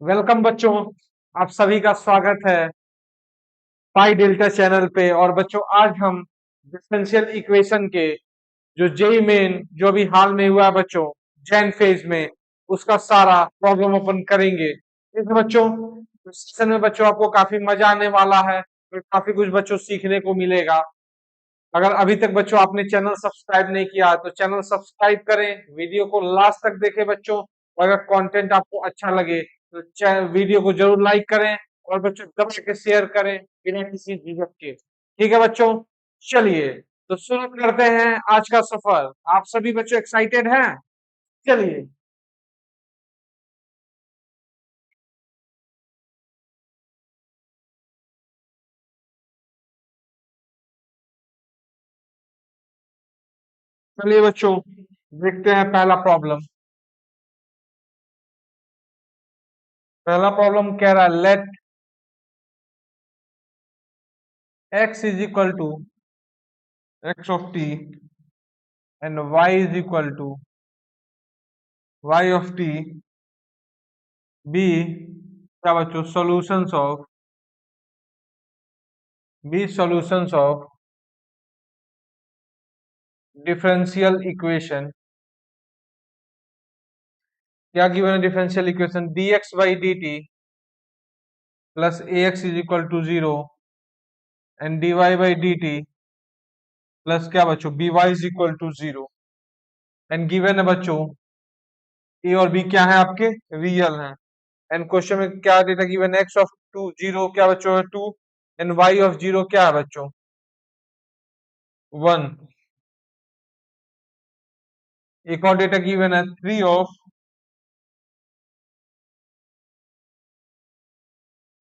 Welcome बच्चों। आप सभी का स्वागत है पाई डेल्टा चैनल पे। और बच्चों आज हम डिफरेंशियल इक्वेशन के जो जेई मेन जो अभी हाल में हुआ है बच्चों, जैन फेज में, उसका सारा प्रॉब्लम अपन करेंगे इस बच्चों। इस सेशन में बच्चों आपको काफी मजा आने वाला है और काफी कुछ बच्चों सीखने को मिलेगा। अगर अभी तक बच्चों आपने चैनल सब्सक्राइब नहीं किया तो चैनल सब्सक्राइब करें, वीडियो को लास्ट तक देखें बच्चों। और अगर कंटेंट आपको अच्छा लगे तो वीडियो को जरूर लाइक करें और बच्चों दबा के शेयर करें बिना किसी झिझक के। ठीक है बच्चों, चलिए तो शुरू करते हैं आज का सफर। आप सभी बच्चों एक्साइटेड हैं? चलिए चलिए बच्चों, देखते हैं पहला प्रॉब्लम। पहला प्रॉब्लम कह रहा है let x is equal to x of t and y is equal to y of t be क्या बच्चों सॉल्यूशंस ऑफ डिफरेंशियल इक्वेशन। क्या गिवन है? Differential equation dx by dt plus ax is equal to 0 and dy by dt plus क्या बच्चों by is equal to 0। And given है बच्चों a और b क्या है आपके? रियल हैं। एंड क्वेश्चन में क्या डेटा गिवन है? x ऑफ 2 0 क्या बच्चों है 2 एंड y ऑफ 0 क्या है बच्चों? 1। एक और डेटा गिवन है 3 of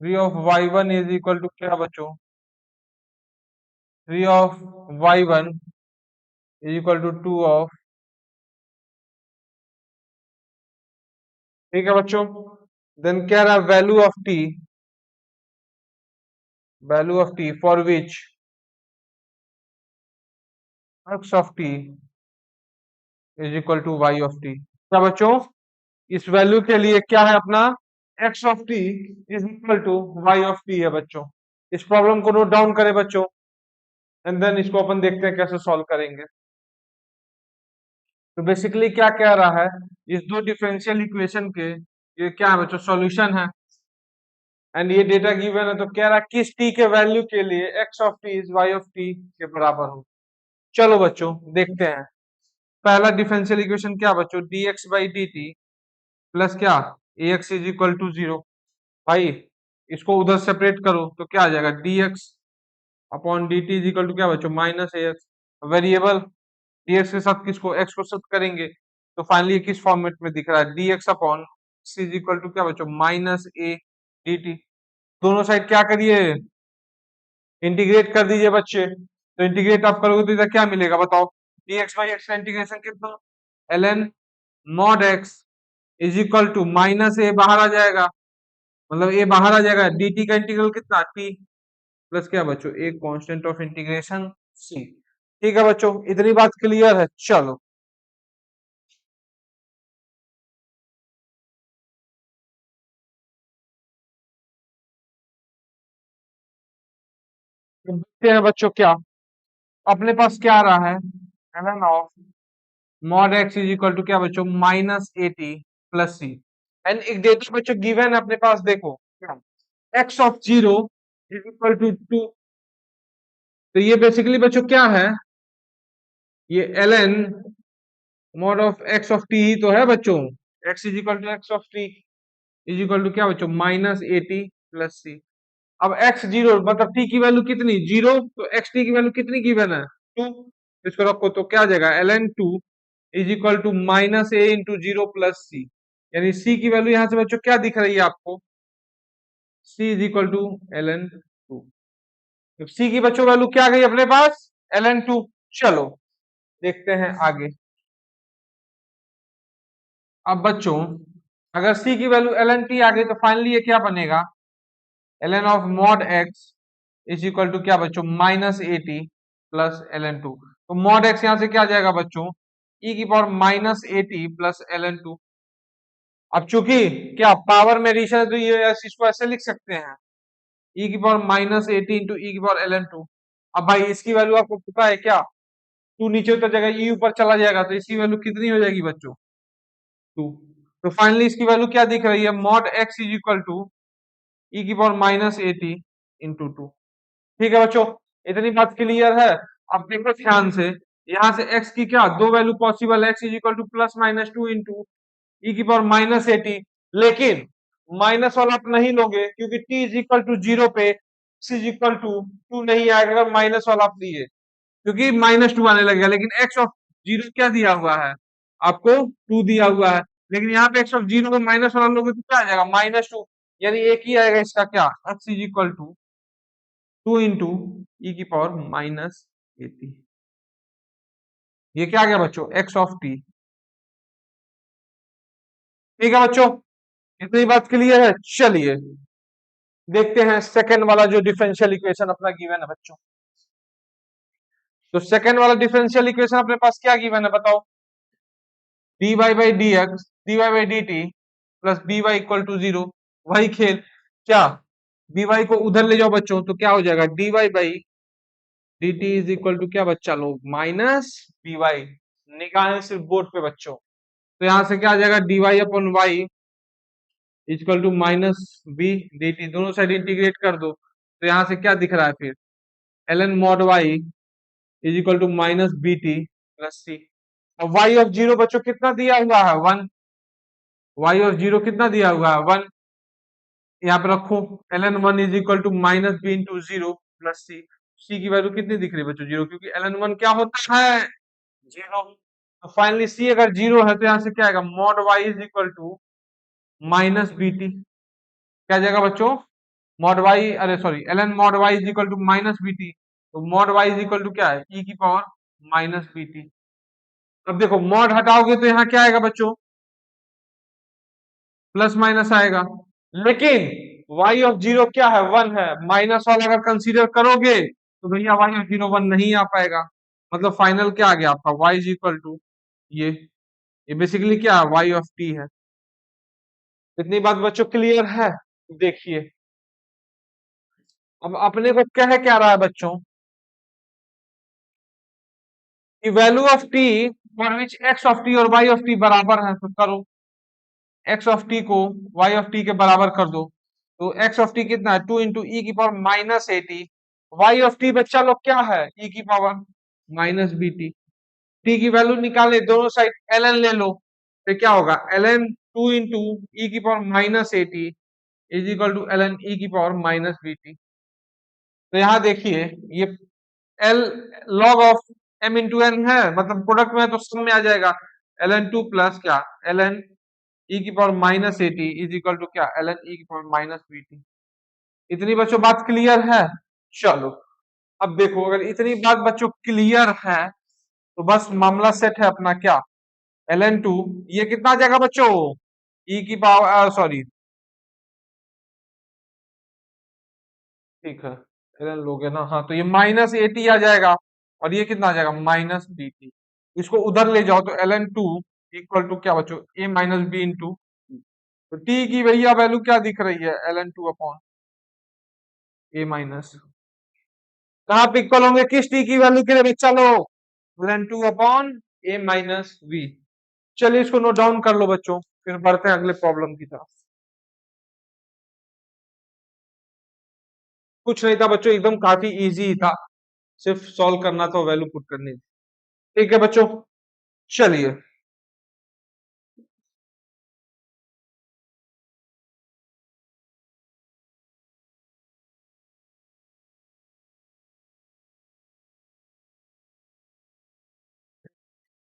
y1 is equal to क्या बच्चों? 3 of y1 is equal to 2 of. ठीक है बच्चों, देन क्या रहा? Value of T for which x of T is equal to y of T. क्या बच्चों? इस वैल्यू के लिए क्या है अपना? x of T is equal to y of T है बच्चों। इस प्रॉब्लम को नोट डाउन करें बच्चों एंड देन इसको अपन देखते हैं कैसे सॉल्व करेंगे। तो बेसिकली क्या कह रहा है, इस दो डिफरेंशियल इक्वेशन के ये क्या है बच्चों? सॉल्यूशन है। एंड ये डेटा गिवन है तो कह रहा है किस t के वैल्यू के लिए x of T is y of T के बराबर हो। चलो बच्चों देखते हैं। पहला डिफरेंशियल इक्वेशन क्या बच्चों? dx by D T plus क्या ax इज इक्वल टू 0। भाई इसको उधर सेपरेट करो तो क्या आ जाएगा? dx upon dt is equal to क्या बच्चों? Minus ax। वेरिएबल dx के साथ किसको? x को शिफ्ट करेंगे तो फाइनली किस फॉर्मेट में दिख रहा है? dx upon x is equal to क्या बच्चों? Minus a dt। दोनों साइड क्या करिए? इंटीग्रेट कर दीजिए बच्चे। तो इंटीग्रेट आप करोगे तो इधर क्या मिलेगा बताओ? dx बाई एक्स का इंटीग्रेशन कितना? ln mod x is equal to minus A बाहर आ जाएगा, मतलब ए बाहर आ जाएगा। dt का इंटीग्रल कितना? t प्लस क्या बच्चों? A constant of integration c। ठीक है बच्चों, इतनी बात क्लियर है। चलो तो देखते हैं बच्चों क्या अपने पास क्या आ रहा है। ln of mod x is equal to क्या बच्चों? Minus A T plus C. And एक डेटा बच्चों गिवन है अपने पास, देखो क्या? x ऑफ 0 इज इक्वल टू 2। तो ये बेसिकली बच्चों क्या है? ये ln mod of x of t ही तो है बच्चों। x is equal to x of t is equal to क्या बच्चों? Minus A T plus C. अब x 0 मतलब t की वैल्यू कितनी? 0। तो x t की वैल्यू कितनी गिवन है? 2। इसको रखो तो क्या आ जाएगा? ln 2 is equal to minus A into 0 plus C. यानी c की वैल्यू यहां से बच्चों क्या दिख रही है आपको? c is equal to ln 2। तो c की बच्चों वैल्यू क्या आ गई अपने पास? ln 2। चलो देखते हैं आगे। अब बच्चों अगर c की वैल्यू ln t आ गई तो फाइनली ये क्या बनेगा? ln of mod x is equal to क्या बच्चों? Minus A T plus ln 2। तो मॉड x यहां से क्या आ जाएगा बच्चों? e की power minus A T plus ln 2। अब चूंकि क्या पावर में एडिशन है तो ये इसको ऐसे लिख सकते हैं ई की power minus AT into E की पावर ln टू। अब भाई इसकी वैल्यू आपको पता है क्या, टू नीचे उतर जाएगा ई ऊपर चला जाएगा तो इसकी वैल्यू कितनी हो जाएगी बच्चों, टू। तो फाइनली इसकी वैल्यू क्या दिख रही है, mod X is equal to E की power minus AT into two. ठीक है बच्चों, इतनी बात क्लियर है। अब देखो ध्यान से, यहाँ से x की क्या दो वैल्यू पॉसिबल है, x is equal to plus minus two into E की पावर माइनस एटी। लेकिन माइनस वाला आप नहीं लोगे क्योंकि t is equal to zero पे x is equal to two नहीं आएगा अगर माइनस वाला आप लिए, क्योंकि माइनस टू आने लगेगा। लेकिन x ऑफ जीरो क्या दिया हुआ है आपको, टू दिया हुआ है। लेकिन यहाँ पे x ऑफ जीरो को माइनस वाला लोगे तो क्या आ जाएगा, माइनस टू। यानी एक ही आएगा इसका क्या, x is equal to two into E की पावर माइनस एटी। ये क्या आ गया बच्चों, एक्स ऑफ टी। ठीक है बच्चों, इतनी बात क्लियर है। चलिए देखते हैं सेकंड वाला जो डिफरेंशियल इक्वेशन अपना गिवन है बच्चों। तो सेकंड वाला डिफरेंशियल इक्वेशन अपने पास क्या गिवन है बताओ, dy by D X dy by D T plus B Y equal to zero. वही खेल, क्या बी वाई को उधर ले जाओ बच्चों तो क्या हो जाएगा, dy by D T is equal to क्या बच्चा लोग, माइनस बी वाई। निकालें सिर्फ बोर्ड पे बच्चों, तो यहां से क्या आ जाएगा, dy upon Y equal to minus B D T. दोनों साइड इंटीग्रेट कर दो तो यहां से क्या दिख रहा है फिर, ln mod Y is equal to minus B T plus C. अब वाई ऑफ जीरो बच्चों कितना दिया हुआ है, वन। वाई ऑफ जीरो कितना दिया हुआ है, वन। यहाँ पे रखो ln one is equal to minus B into zero plus C. C की वैल्यू कितनी दिख रही है बच्चों, जीरो, क्योंकि ln वन क्या होता है, जीरो। तो फाइनली सी अगर जीरो है तो यहाँ से क्या आएगा, mod Y is equal to minus B T. क्या जाएगा बच्चों, मॉड वाई, अरे sorry, ln mod Y is equal to minus B T. तो mod Y is equal to क्या है, ई की पावर माइनस बी टी। अब देखो मॉड हटाओगे तो यहाँ क्या आएगा बच्चों, प्लस माइनस आएगा। लेकिन y ऑफ जीरो क्या है, वन है। माइनस वाला अगर कंसीडर करोगे तो भैया y ऑफ जीरो वन नहीं आ पाएगा। मतलब फाइनल क्या आ गया आपका, y इज इक्वल टू ये बेसिकली क्या है, y ऑफ t है। इतनी बात बच्चों क्लियर है। देखिए अब अपने को क्या रहा है बच्चों, कि value of t for which x of t और y ऑफ t बराबर है, तो करो x ऑफ t को y ऑफ t के बराबर कर दो। तो x ऑफ t कितना है, टू इंटू ई की power minus A T. y of t बच्चा लोग क्या है, e की power minus B T. t की वैल्यू निकाले, दोनों साइड ln ले लो, तो क्या होगा, ln टू इंटू ई की power minus A T is equal to ln E की पावर माइनस बी टी। तो यहाँ देखिए ये L log of M into N है, मतलब प्रोडक्ट में है तो सम में आ जाएगा, ln टू प्लस क्या, ln ई की power minus A T is equal to क्या, ln ई की पावर माइनस बी टी। इतनी बच्चों बात क्लियर है। चलो अब देखो, अगर इतनी बात बच्चों क्लियर है तो बस मामला सेट है अपना, क्या ln टू, ये कितना आ जाएगा बच्चों, ई की पावर सॉरी, ठीक है ln लोगे ना, हाँ तो ये माइनस एटी आ जाएगा और ये कितना आ जाएगा, माइनस बी टी। इसको उधर ले जाओ तो ln टू इक्वल टू क्या बच्चों, ए माइनस बी इंटू। तो टी की भैया वैल्यू क्या दिख रही है, ln to upon A minus, कहाँ पे इक्वल होंगे, किस टी की वैल्यू के लिए बच्चा लो, ln to upon A minus V. चलिए इसको नोट डाउन कर लो बच्चों, फिर बढ़ते हैं अगले प्रॉब्लम की तरफ। कुछ नहीं था बच्चों, एकदम काफी इजी था, सिर्फ सॉल्व करना था, वैल्यू पुट करनी थी। ठीक है बच्चों, चलिए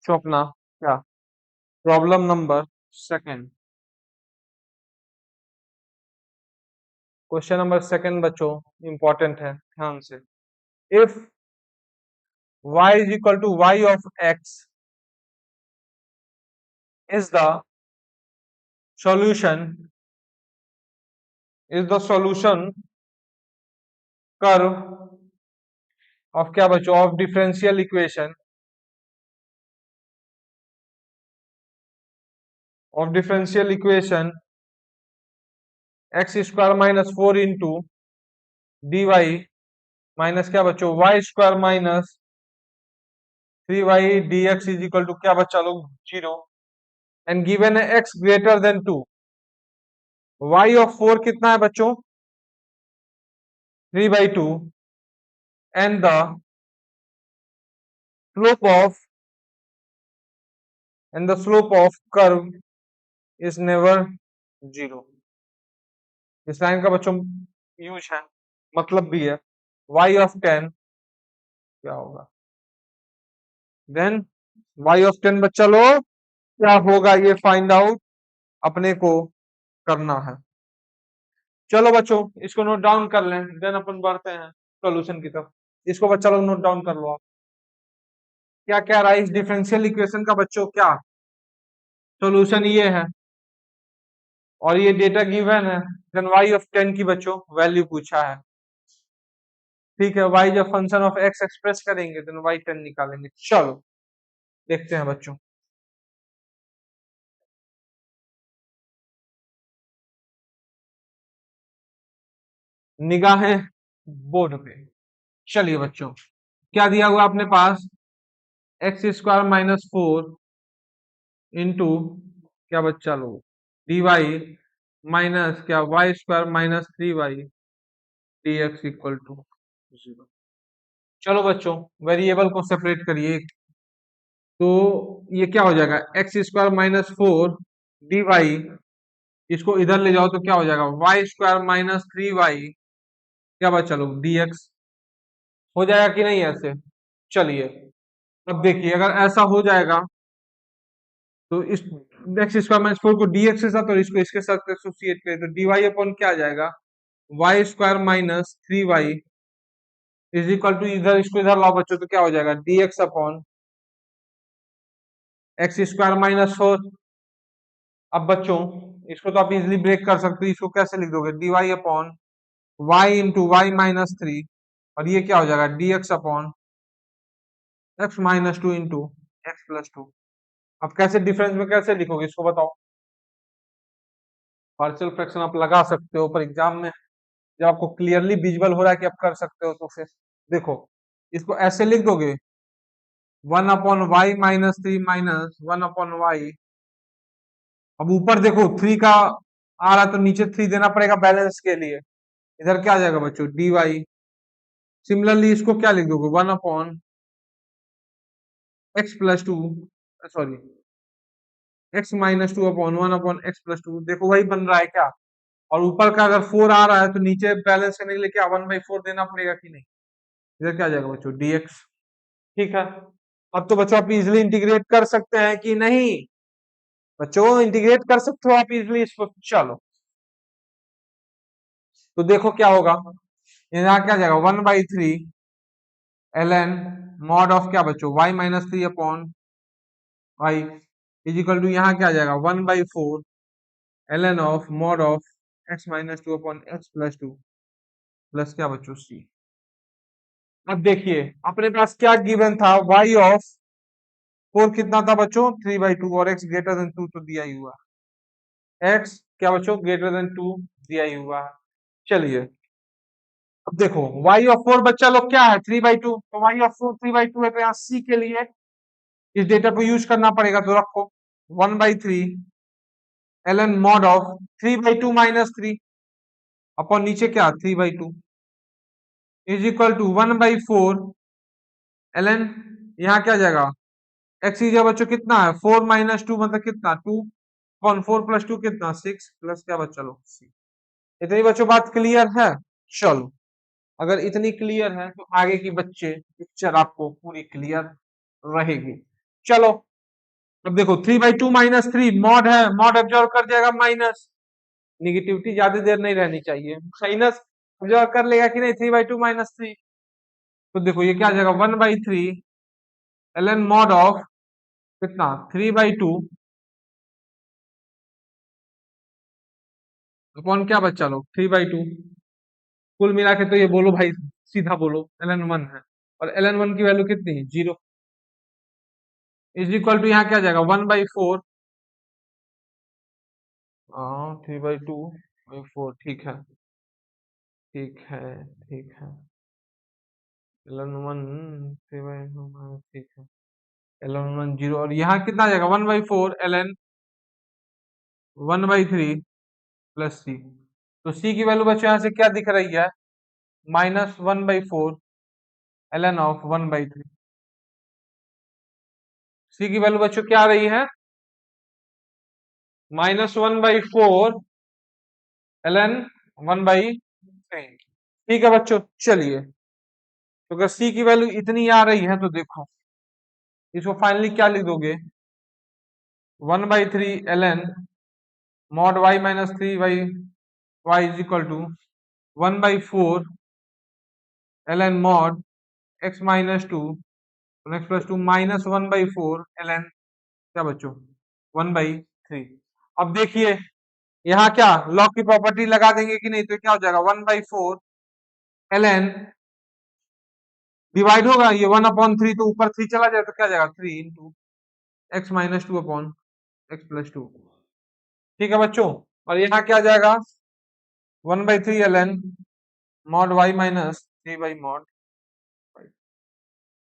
तो अपना क्या, problem number second, question number second बच्चों इंपॉर्टेंट है, ध्यान से। If y is equal to y of x is the solution, is the solution curve of क्या बच्चों, of differential equation of differential equation X square minus 4 into D Y minus क्या बच्चों Y square minus 3y D x is equal to क्या बच्चा लोग 0 and given है x greater than 2। y of 4 कितना है बच्चों 3/2 and the slope of curve is never 0। इस लाइन का बच्चों यूज है मतलब भी है y ऑफ 10 क्या होगा देन y ऑफ 10 बच्चा लोग क्या होगा ये फाइंड आउट अपने को करना है। चलो बच्चों इसको नोट डाउन कर लें देन अपन बढ़ते हैं सॉल्यूशन की तरफ। इसको बच्चा लोग नोट डाउन कर लो आप। क्या क्या रहा है इस डिफरेंशियल इक्वेशन का बच्चों क्या सॉल्यूशन ये है और ये डेटा गिवन है देन y ऑफ 10 की बच्चों वैल्यू पूछा है। ठीक है y जब फंक्शन ऑफ x एक्सप्रेस करेंगे देन y 10 निकालेंगे। चलो देखते हैं बच्चों। निगाहें बोर्ड पे। चलिए बच्चों क्या दिया हुआ अपने पास एक्स स्क्वायर माइनस 4 इंटू क्या बच्चा लो डी वाई माइनस क्या Y square minus 3y D X equal to 0। चलो बच्चों वेरिएबल को सेपरेट करिए तो ये क्या हो जाएगा X square minus 4 D Y इसको इधर ले जाओ तो क्या हो जाएगा वाई स्क्वायर माइनस 3y क्या बच्चा लो डी एक्स हो जाएगा कि नहीं ऐसे। चलिए अब देखिए अगर ऐसा हो जाएगा तो इस एक्स स्क्वायर माइनस 4 को dx के साथ और इसको इसके साथ एसोसिएट करें तो dy अपॉन क्या आ जाएगा Y square minus 3y is equal to इधर इसको इधर लाओ बच्चों तो क्या हो जाएगा dx upon x square minus 4। अब बच्चों इसको तो आप इजिली ब्रेक कर सकते हो इसको कैसे लिख दोगे dy upon Y into Y minus 3 और ये क्या हो जाएगा dx upon x minus 2 into X plus 2। अब कैसे डिफरेंस में कैसे लिखोगे इसको बताओ। पार्शियल फ्रैक्शन आप लगा सकते हो पर एग्जाम में जब आपको क्लियरली विजुअल हो रहा है कि आप कर सकते हो तो फिर देखो इसको ऐसे लिख दोगे 1/y माइनस 3 माइनस 1/y। अब ऊपर देखो 3 का आ रहा है तो नीचे 3 देना पड़ेगा बैलेंस के लिए इधर क्या आ जाएगा बच्चों dy। सिमिलरली इसको क्या लिख दोगे 1/x plus 2 sorry x minus 2/1/x+2 देखो वही बन रहा है क्या। और ऊपर का अगर 4 आ रहा है तो नीचे बैलेंस करने के लिए क्या 1/4 देना पड़ेगा कि नहीं इधर क्या आ जाएगा बच्चों dx। ठीक है अब तो बच्चों आप इजिली इंटीग्रेट कर सकते हैं कि नहीं बच्चों इंटीग्रेट कर सकते हो आप इजिली इसको। चलो तो देखो क्या होगा यहाँ क्या जाएगा 1/3 ln मॉड ऑफ क्या बच्चों y minus 3 upon y is equal to यहाँ क्या आ जाएगा 1/4 ln of mod of x minus 2 upon x+2 plus क्या बच्चों c। अब देखिए अपने पास क्या गिवन था y ऑफ 4 कितना था बच्चों 3/2 और x ग्रेटर देन 2 तो दिया ही हुआ x क्या बच्चों ग्रेटर देन 2 दिया ही हुआ है। चलिए अब देखो y ऑफ 4 बच्चा लोग क्या है 3/2 तो y ऑफ 4 3/2 है तो यहाँ c के लिए इस डेटा को यूज करना पड़ेगा तो रखो 1/3 ln mod of 3/2 minus 3 upon नीचे क्या 3/2 इज इक्वल टू 1/4 ln यहाँ क्या जाएगा x इज बच्चों कितना है 4 माइनस 2 मतलब कितना 2 अपॉन 4 प्लस 2 कितना 6 प्लस क्या बच्चा लोग c। इतनी बच्चों बात क्लियर है। चलो अगर इतनी क्लियर है तो आगे की बच्चे पिक्चर आपको पूरी क्लियर रहेगी। चलो अब देखो 3/2 माइनस 3 मॉड है मॉड एब्जॉर्व कर जाएगा माइनस निगेटिविटी ज्यादा देर नहीं रहनी चाहिए साइनस एब्जॉर्व कर लेगा कि नहीं 3/2 माइनस 3 तो देखो ये क्या आ जाएगा 1/3 ln मॉड ऑफ कितना 3/2 अपॉन क्या बच्चा लोग 3/2 कुल मिला के तो ये बोलो भाई सीधा बोलो ln 1 है और ln 1 की वैल्यू कितनी है 0 इज इक्वल टू यहाँ क्या आ जाएगा 1/4 3/2/4 ठीक है, ठीक है, ठीक है। ln 1 3/2 ठीक है, ln 1 0 और यहाँ कितना आ जाएगा 1/4 ln 1/3 प्लस सी। तो सी की वैल्यू बच्चों यहाँ से क्या दिख रही है, -1/4 ln 1/3। सी की वैल्यू बच्चों क्या आ रही है, -1/4 ln 1/3। ठीक है बच्चों, चलिए तो अगर सी की वैल्यू इतनी आ रही है तो देखो इसको फाइनली क्या लिख दोगे, 1/3 ln mod y-3y is equal to 1/4 ln mod x-2 x+2 -1/4 ln क्या बच्चों 1/3। अब देखिए यहाँ क्या लॉग की प्रॉपर्टी लगा देंगे कि नहीं, तो क्या हो जाएगा 1/4 ln डिवाइड होगा ये 1/3, तो ऊपर 3 चला जाए तो क्या जाएगा 3 इंटू x-2 अपॉन x+2। ठीक है बच्चों, और यहाँ क्या जाएगा 1/3 ln mod y-3 mod।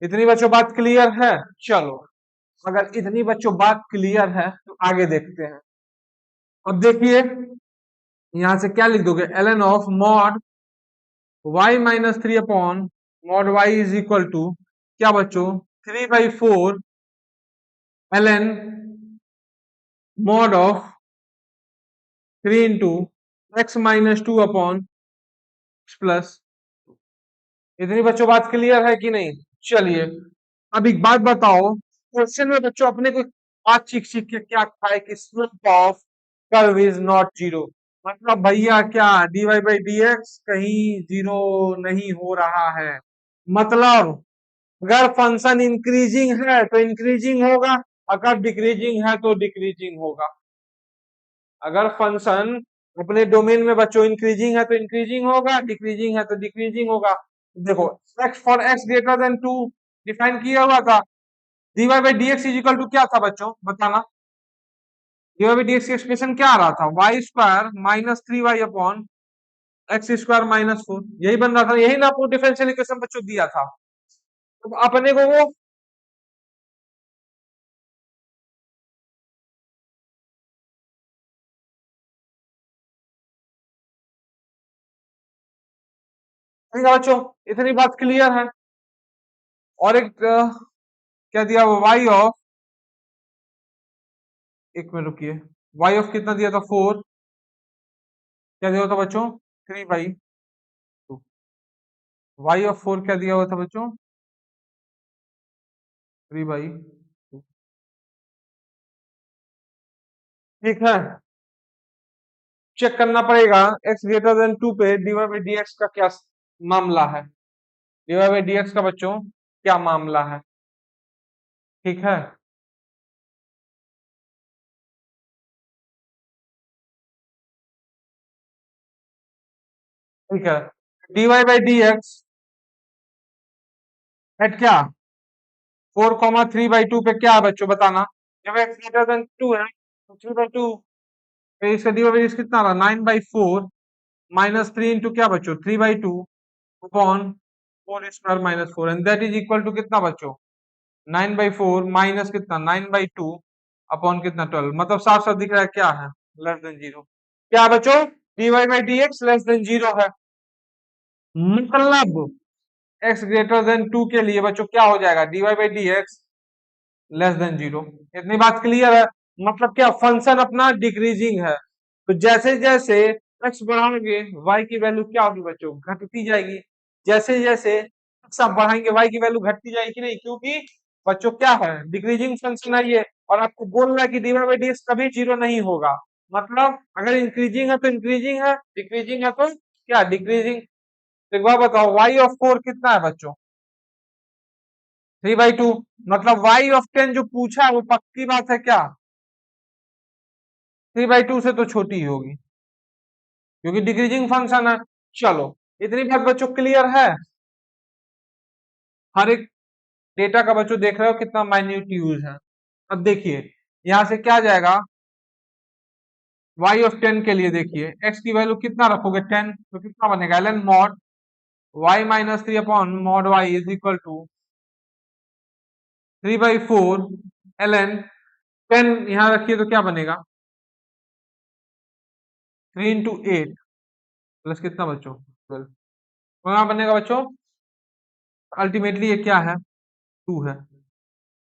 इतनी बच्चों बात क्लियर है। चलो अगर इतनी बच्चों बात क्लियर है तो आगे देखते हैं। अब देखिए यहां से क्या लिख दोगे, ln of mod y-3 upon mod y is equal to क्या बच्चों 3/4 ln mod of 3 into x-2 upon plus. इतनी बच्चों बात क्लियर है कि नहीं। चलिए अब एक बात बताओ, क्वेश्चन में बच्चों अपने को बात सीख सीख के क्या था है कि slope of curve is not zero. मतलब भैया क्या dy/dx कहीं जीरो नहीं हो रहा है। मतलब अगर फंक्शन इंक्रीजिंग है तो इंक्रीजिंग होगा, अगर डिक्रीजिंग है तो डिक्रीजिंग होगा। अगर फंक्शन अपने डोमेन में बच्चों इंक्रीजिंग है तो इंक्रीजिंग होगा, डिक्रीजिंग है तो डिक्रीजिंग होगा। देखो x for x greater than 2 define किया हुआ था, dy/dx इज इक्वल टू क्या था बच्चों बताना, dy/dx की एक्सप्रेशन क्या आ रहा था, y² -3y अपॉन x² -4, यही बन रहा था, यही ना आपको डिफरेंशियल इक्वेशन बच्चों दिया था। तो अपने को वो ठीक है बच्चों, इतनी बात क्लियर है। और एक क्या दिया हुआ y ऑफ, एक मिनट रुकिए, y ऑफ कितना दिया था 4, क्या दिया हुआ था बच्चों 3/2। y ऑफ 4 क्या दिया हुआ था बच्चों 3/2। ठीक है, चेक करना पड़ेगा x ग्रेटर देन 2 पे dy/dx का क्या मामला है, dy/dx का बच्चों क्या मामला है। ठीक है, ठीक है, dy/dx एट क्या 4, 3/2 पे क्या है बच्चों बताना, जब x ग्रेटर देन 2 है तो 3/2 पे इसका dy/dx कितना रहा 9/4 -3 इंटू क्या बच्चों 3/2 upon 4² -4 and that is equal to कितना बच्चों 9/4 माइनस कितना 9/2 अपॉन कितना 12, मतलब साफ साफ दिख रहा है क्या है लेस देन जीरो। क्या बच्चों dy/dx लेस देन जीरो है, मतलब x ग्रेटर देन 2 के लिए बच्चों क्या हो जाएगा dy/dx लेस देन जीरो। इतनी बात क्लियर है, मतलब क्या फंक्शन अपना डिक्रीजिंग है, तो जैसे जैसे x बढ़ाएंगे y की वैल्यू क्या होगी बच्चों घटती जाएगी, जैसे जैसे x आप बढ़ाएंगे y की वैल्यू घटती जाएगी कि नहीं, क्योंकि बच्चों क्या है डिक्रीजिंग फंक्शन है ये, और आपको बोल रहा है कि dy/dx कभी जीरो नहीं होगा। मतलब अगर इंक्रीजिंग है तो इंक्रीजिंग है, डिक्रीजिंग है तो क्या डिक्रीजिंग। तो एक बार बताओ y ऑफ 4 कितना है बच्चों 3/2, मतलब y ऑफ 10 जो पूछा है वो पक्की बात है क्या 3/2 से तो छोटी ही होगी, क्योंकि डिक्रीजिंग फंक्शन है। चलो इतनी बात बच्चों क्लियर है। हर एक डेटा का बच्चों देख रहे हो कितना माइन्यूट यूज है। अब देखिए यहां से क्या जाएगा y ऑफ 10 के लिए देखिए x की वैल्यू कितना रखोगे 10, तो कितना बनेगा ln mod y minus 3 upon mod y is equal to 3/4 ln 10 यहां रखिए तो क्या बनेगा 3 इंटू 8 प्लस कितना बच्चों 12, तो यहाँ बनेगा बच्चों अल्टीमेटली ये क्या है 2 है।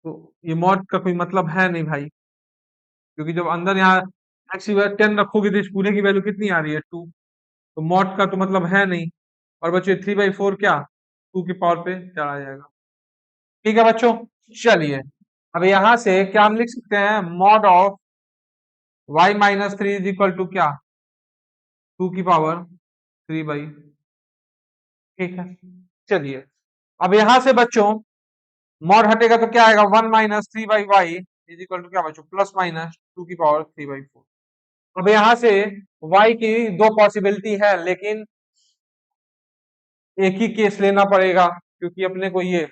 तो ये मॉड का कोई मतलब है नहीं भाई, क्योंकि जब अंदर यहाँ एक्स की वैल्यू 10 रखोगे तो इस पूरे की वैल्यू कितनी आ रही है 2, तो मॉड का तो मतलब है नहीं। और बच्चों 3/4 क्या 2 की पावर पे चला जाएगा। ठीक है बच्चों, चलिए अब यहाँ से क्या हम लिख सकते हैं mod of y minus 3 is equal to क्या 2 की पावर 3 ठीक है। चलिए अब यहां से बच्चों मॉड हटेगा तो क्या आएगा 1 minus 3/y is equal to क्या बच्चों प्लस माइनस 2 की पावर 3/4। अब यहां से y की दो पॉसिबिलिटी है, लेकिन एक ही केस लेना पड़ेगा क्योंकि अपने को ये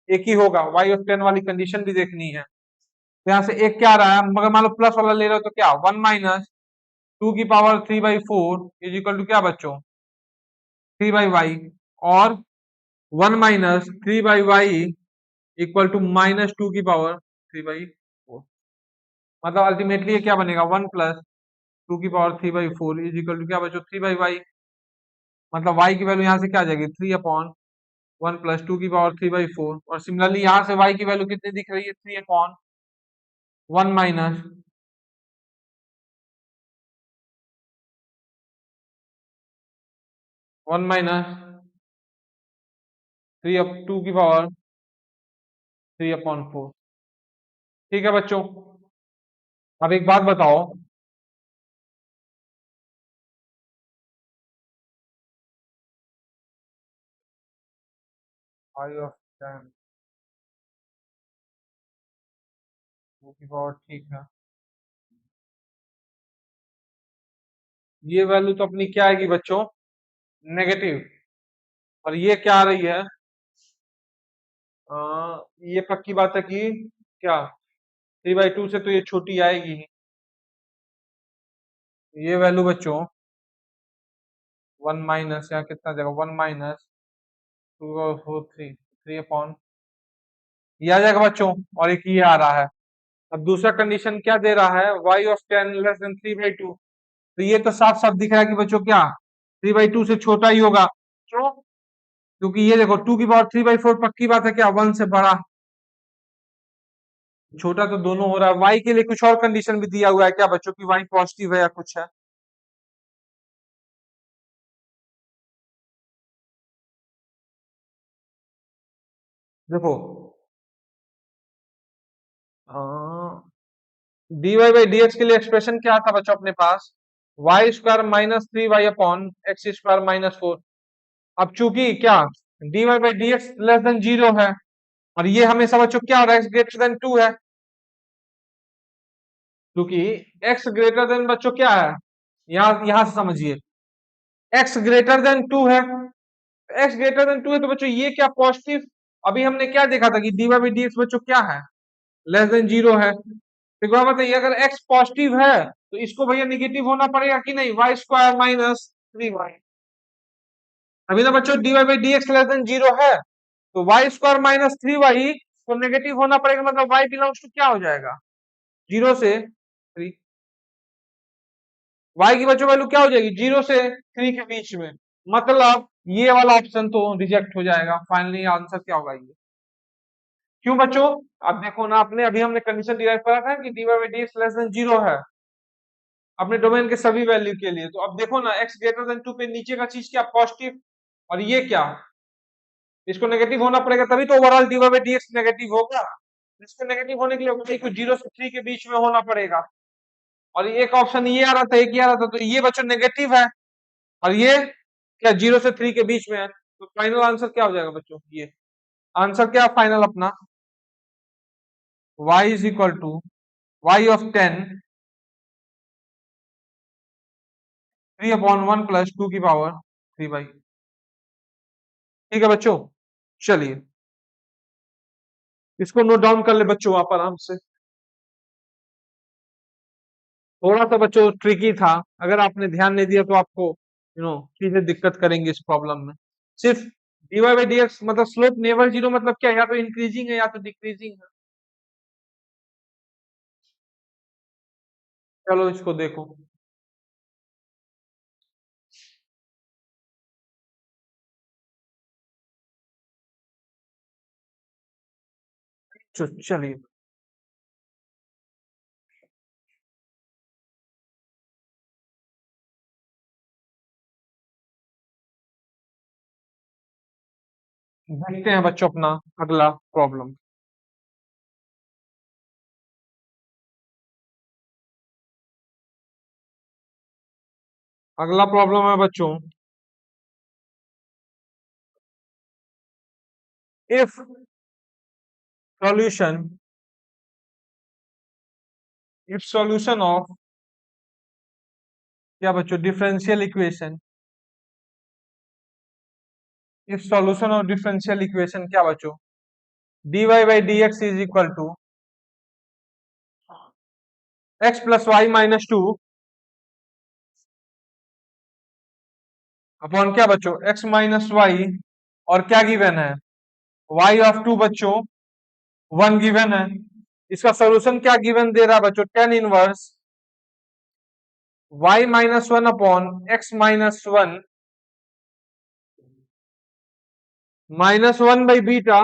एक ही होगा, y ऑफ 10 वाली कंडीशन भी देखनी है। तो यहाँ से एक क्या आ रहा है, मगर मान लो प्लस वाला ले रहे हो तो क्या 1 माइनस 2 की पावर 3/4 इज इक्वल टू क्या बच्चों 3/y, और 1 minus 3/y equal to minus 2 की पावर 3/4। मतलब अल्टीमेटली ये क्या बनेगा 1 प्लस 2 की पावर 3/4 इज इक्वल टू क्या बच्चों 3/y। मतलब y की वैल्यू यहाँ से क्या आ जाएगी 3 अपॉन 1 प्लस 2 की पावर 3/4, और सिमिलरली यहाँ से y की वैल्यू कितनी दिख रही है 3 अपॉन 1 माइनस 3 अप 2 की पावर 3/4। ठीक है बच्चों, अब एक बात बताओ, y ऑफ 10 2 की पावर ठीक है, ये वैल्यू तो अपनी क्या आएगी बच्चों नेगेटिव, और ये क्या आ रही है ये पक्की बात है कि क्या 3/2 से तो ये छोटी आएगी ही। ये वैल्यू बच्चों 1 माइनस यहाँ कितना जाएगा 1 माइनस 2/4 3 अपॉन ये आ जाएगा बच्चों, और एक ये आ रहा है। अब दूसरा कंडीशन क्या दे रहा है y ऑफ 10 लेस देन 3/2, तो ये तो साफ साफ दिख रहा है कि बच्चों क्या 3/2 से छोटा ही होगा। क्यों, क्योंकि ये देखो 2 की पावर 3/4 पक्की बात है क्या 1 से बड़ा, छोटा तो दोनों हो रहा है। y के लिए कुछ और कंडीशन भी दिया हुआ है क्या बच्चों की y पॉजिटिव है या कुछ है। देखो dy बाई डी एक्स के लिए एक्सप्रेशन क्या था बच्चों अपने पास Y square minus 3y upon x square minus 4। अब चूंकि क्या dy by D X less than 0 है, और ये हमेशा बच्चों क्या हो रहा है एक्स ग्रेटर देन 2 है, क्योंकि एक्स ग्रेटर देन बच्चों क्या है यहां यहां से समझिए एक्स ग्रेटर देन 2 है, एक्स ग्रेटर देन 2 है तो बच्चों ये क्या पॉजिटिव। अभी हमने क्या देखा था कि dy बाई डी एक्स बच्चों क्या है लेस देन 0 है, तो एक बात बताइए अगर x पॉजिटिव है तो इसको भैया निगेटिव होना पड़ेगा कि नहीं वाई स्क्वायर माइनस 3y। अभी ना बच्चों dy by D X less than 0 है, तो वाई स्क्वायर माइनस 3y को नेगेटिव होना पड़ेगा, मतलब y बिलोंग्स टू क्या हो जाएगा 0 से 3। y की बच्चों वैल्यू क्या हो जाएगी 0 से 3 के बीच में, मतलब ये वाला ऑप्शन तो रिजेक्ट हो जाएगा। फाइनली आंसर क्या होगा ये, क्यों बच्चों अब देखो ना आपने अभी हमने कंडीशन डिराइव करा था कि dy by D X less than 0 है अपने डोमेन के सभी वैल्यू के लिए। तो अब देखो ना x ग्रेटर देन 2 पे नीचे का चीज क्या पॉजिटिव, और ये क्या इसको नेगेटिव होना पड़ेगा तभी तो overall dy by D x negative होगा। इसको नेगेटिव होने के लिए कुछ 0 से 3 के बीच में होना पड़ेगा, और एक ऑप्शन ये आ रहा था एक ये आ रहा था, तो ये बच्चों नेगेटिव है, और ये क्या 0 से 3 के बीच में है, तो फाइनल आंसर क्या हो जाएगा बच्चों ये आंसर क्या फाइनल अपना y is equal to y of 10 3/1 plus 2 की पावर 3/। ठीक है बच्चों, चलिए इसको नोट डाउन कर ले बच्चों आप आराम से। थोड़ा सा बच्चों ट्रिकी था, अगर आपने ध्यान नहीं दिया तो आपको चीजें दिक्कत करेंगे इस प्रॉब्लम में। सिर्फ dy बाई डी एक्स मतलब स्लोप नेवर जीरो मतलब क्या, या तो इंक्रीजिंग है या तो डिक्रीजिंग है। चलो इसको देखो। चलिए देखते हैं बच्चों अपना अगला प्रॉब्लम। अगला प्रॉब्लम है बच्चों, इफ सॉल्यूशन ऑफ क्या बच्चों differential equation, if solution of differential equation क्या बच्चों dy by D x is equal to X plus Y minus two upon क्या बच्चों x माइनस वाई, और क्या गिवन है y ऑफ टू बच्चों 1 गिवन है। इसका सॉल्यूशन क्या गिवन दे रहा है बच्चों, tan inverse y minus one upon x minus one minus one by beta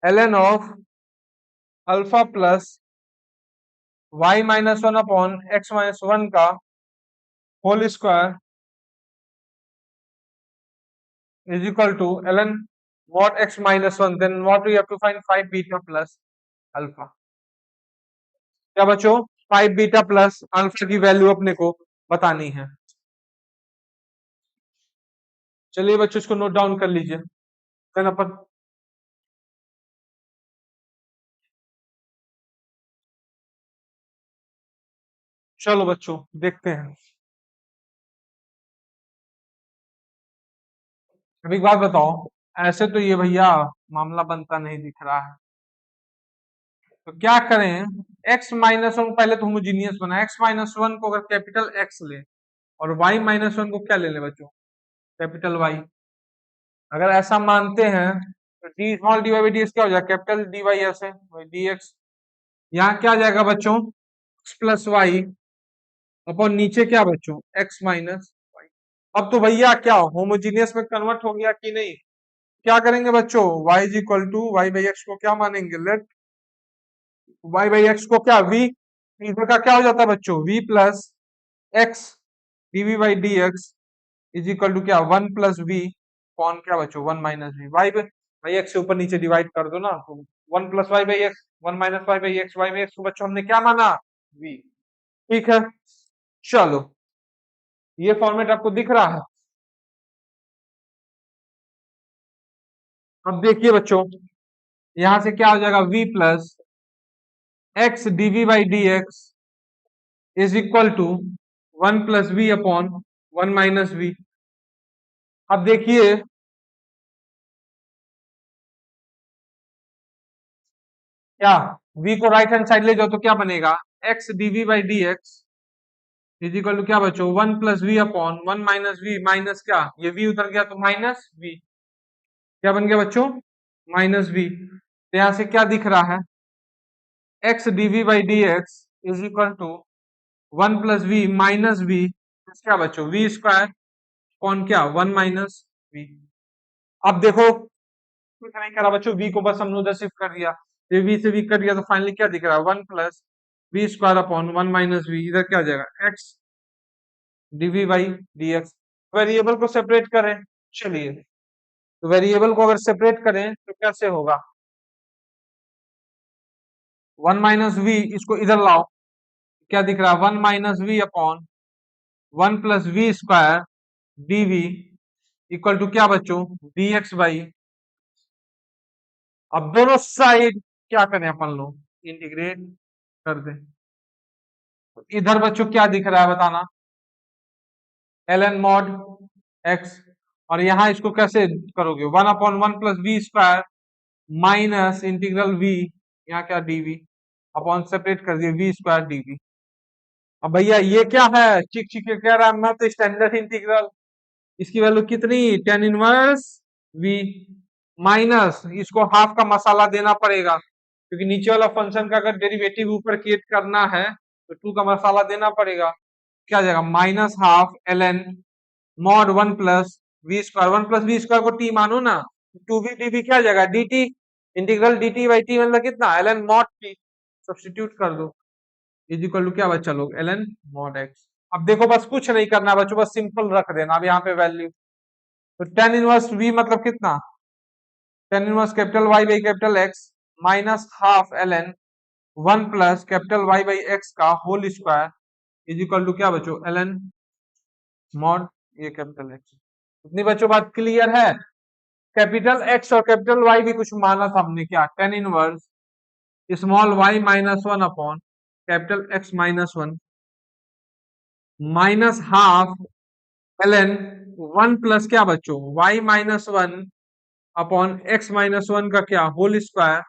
ln of alpha plus y minus one upon x minus one का whole square is equal to ln what x minus 1, then what we have to find 5 beta plus alpha। क्या बच्चों 5 beta plus alpha की value अपने को बतानी है। चलिए बच्चों इसको नोट डाउन कर लीजिए। देन अपन चलो बच्चों देखते हैं। अभी एक बात बताओ, ऐसे तो ये भैया मामला बनता नहीं दिख रहा है, तो क्या करें, x माइनस वन पहले तो होमोजीनियस बना, x माइनस वन को अगर कैपिटल x ले और y माइनस वन को क्या ले ले बच्चों कैपिटल y, अगर ऐसा मानते हैं तो D small D Y D x क्या हो जाएगा कैपिटल डी वाई ऐसे डी एक्स, यहाँ क्या आ जाएगा बच्चों x प्लस वाई अपॉन नीचे क्या बच्चों x माइनस वाई। अब तो भैया क्या होमोजीनियस में कन्वर्ट हो गया कि नहीं, क्या करेंगे बच्चों y is equal to Y by x को क्या मानेंगे, लेट y बाई एक्स को क्या v, इधर का क्या हो जाता है बच्चों v plus X dv by D x is equal to क्या वन प्लस वी कौन क्या बच्चों one minus V, Y by X से ऊपर नीचे डिवाइड कर दो ना, तो one plus Y by X one minus Y by x, Y by x को बच्चों हमने क्या माना वी। ठीक है चलो ये फॉर्मेट आपको दिख रहा है। अब देखिए बच्चों यहां से क्या हो जाएगा v plus X D V by D x is equal to one plus V upon one minus V. अब देखिए क्या v को राइट हैंड साइड ले जाओ तो क्या बनेगा x dv by D x is equal to क्या बच्चों one plus V upon one minus V, minus क्या ये v उतर गया तो माइनस v, क्या बन गया बच्चों माइनस v। तो यहां से क्या दिख रहा है x dv by D x is equal to one plus V minus V, क्या बच्चों v स्क्वायर कौन क्या वन माइनस वी। अब देखो कुछ नहीं करा बच्चों, v को बस हमने उधर शिफ्ट कर दिया, ये v से v कर दिया तो फाइनली क्या दिख रहा है one plus V square upon one minus V, इधर क्या आ जाएगा x dv by D X. Variable को सेपरेट करें, चलिए तो वेरिएबल को अगर सेपरेट करें तो कैसे होगा वन माइनस वी, इसको इधर लाओ क्या दिख रहा है one minus V upon one plus V square dv equal to क्या बच्चों डी एक्स बाई, अब दोनों साइड क्या करें अपन लोग इंटीग्रेट कर दें, इधर बच्चों क्या दिख रहा है बताना ln मॉड x, और यहां इसको कैसे करोगे one upon one plus V square minus integral v यहाँ क्या dv अपॉन सेपरेट कर दिए वी स्क्वायर dv। अब भैया ये क्या है, चिक चिक के कह रहा है मैं तो स्टैंडर्ड इंटीग्रल, इसकी वैल्यू कितनी, टेन इनवर्स वी, माइनस इसको हाफ का मसाला देना पड़ेगा क्योंकि नीचे वाला फंक्शन का अगर डेरिवेटिव ऊपर क्रिएट करना है तो टू का मसाला देना पड़ेगा। क्या आ जाएगा, minus half L N mod one plus V square, one plus V square को टी मानो ना, टू वी डी वी क्या आ जाएगा D T, integral D T by T मतलब कितना L N mod T, substitute कर दो इज इक्वल टू क्या बच्चा लोग एल एन मॉड एक्स। अब देखो बस कुछ नहीं करना बच्चों, बस सिंपल रख देना अब यहाँ पे वैल्यू, तो टेन इनवर्स वी मतलब कितना, tan inverse capital Y by capital X minus half L N one plus capital Y by x का whole square is equal to क्या बच्चों एल एन मॉड ये कैपिटल एक्स। इतनी बच्चों बात क्लियर है। कैपिटल एक्स और कैपिटल वाई भी कुछ माना था हमने, क्या tan inverse small Y minus one upon capital X minus one minus half L N one plus क्या बच्चों Y minus one upon x minus one का क्या whole square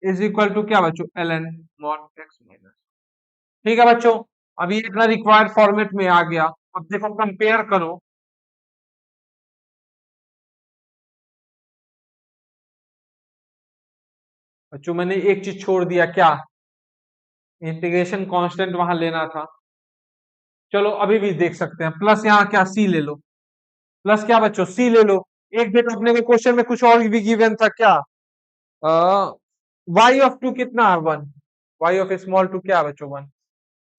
is equal to क्या बच्चों L N mod X minus. ठीक है बच्चों, अभी इतना रिक्वायर्ड फॉर्मेट में आ गया। अब देखो कंपेयर करो, बच्चों मैंने एक चीज छोड़ दिया, क्या, इंटीग्रेशन कांस्टेंट वहां लेना था। चलो अभी भी देख सकते हैं, प्लस यहाँ क्या सी ले लो, प्लस क्या बच्चों सी ले लो। एक दिन अपने को क्वेश्चन में कुछ और भी गिवन था, क्या वाई ऑफ टू कितना है one, Y of small two क्या बच्चों वन।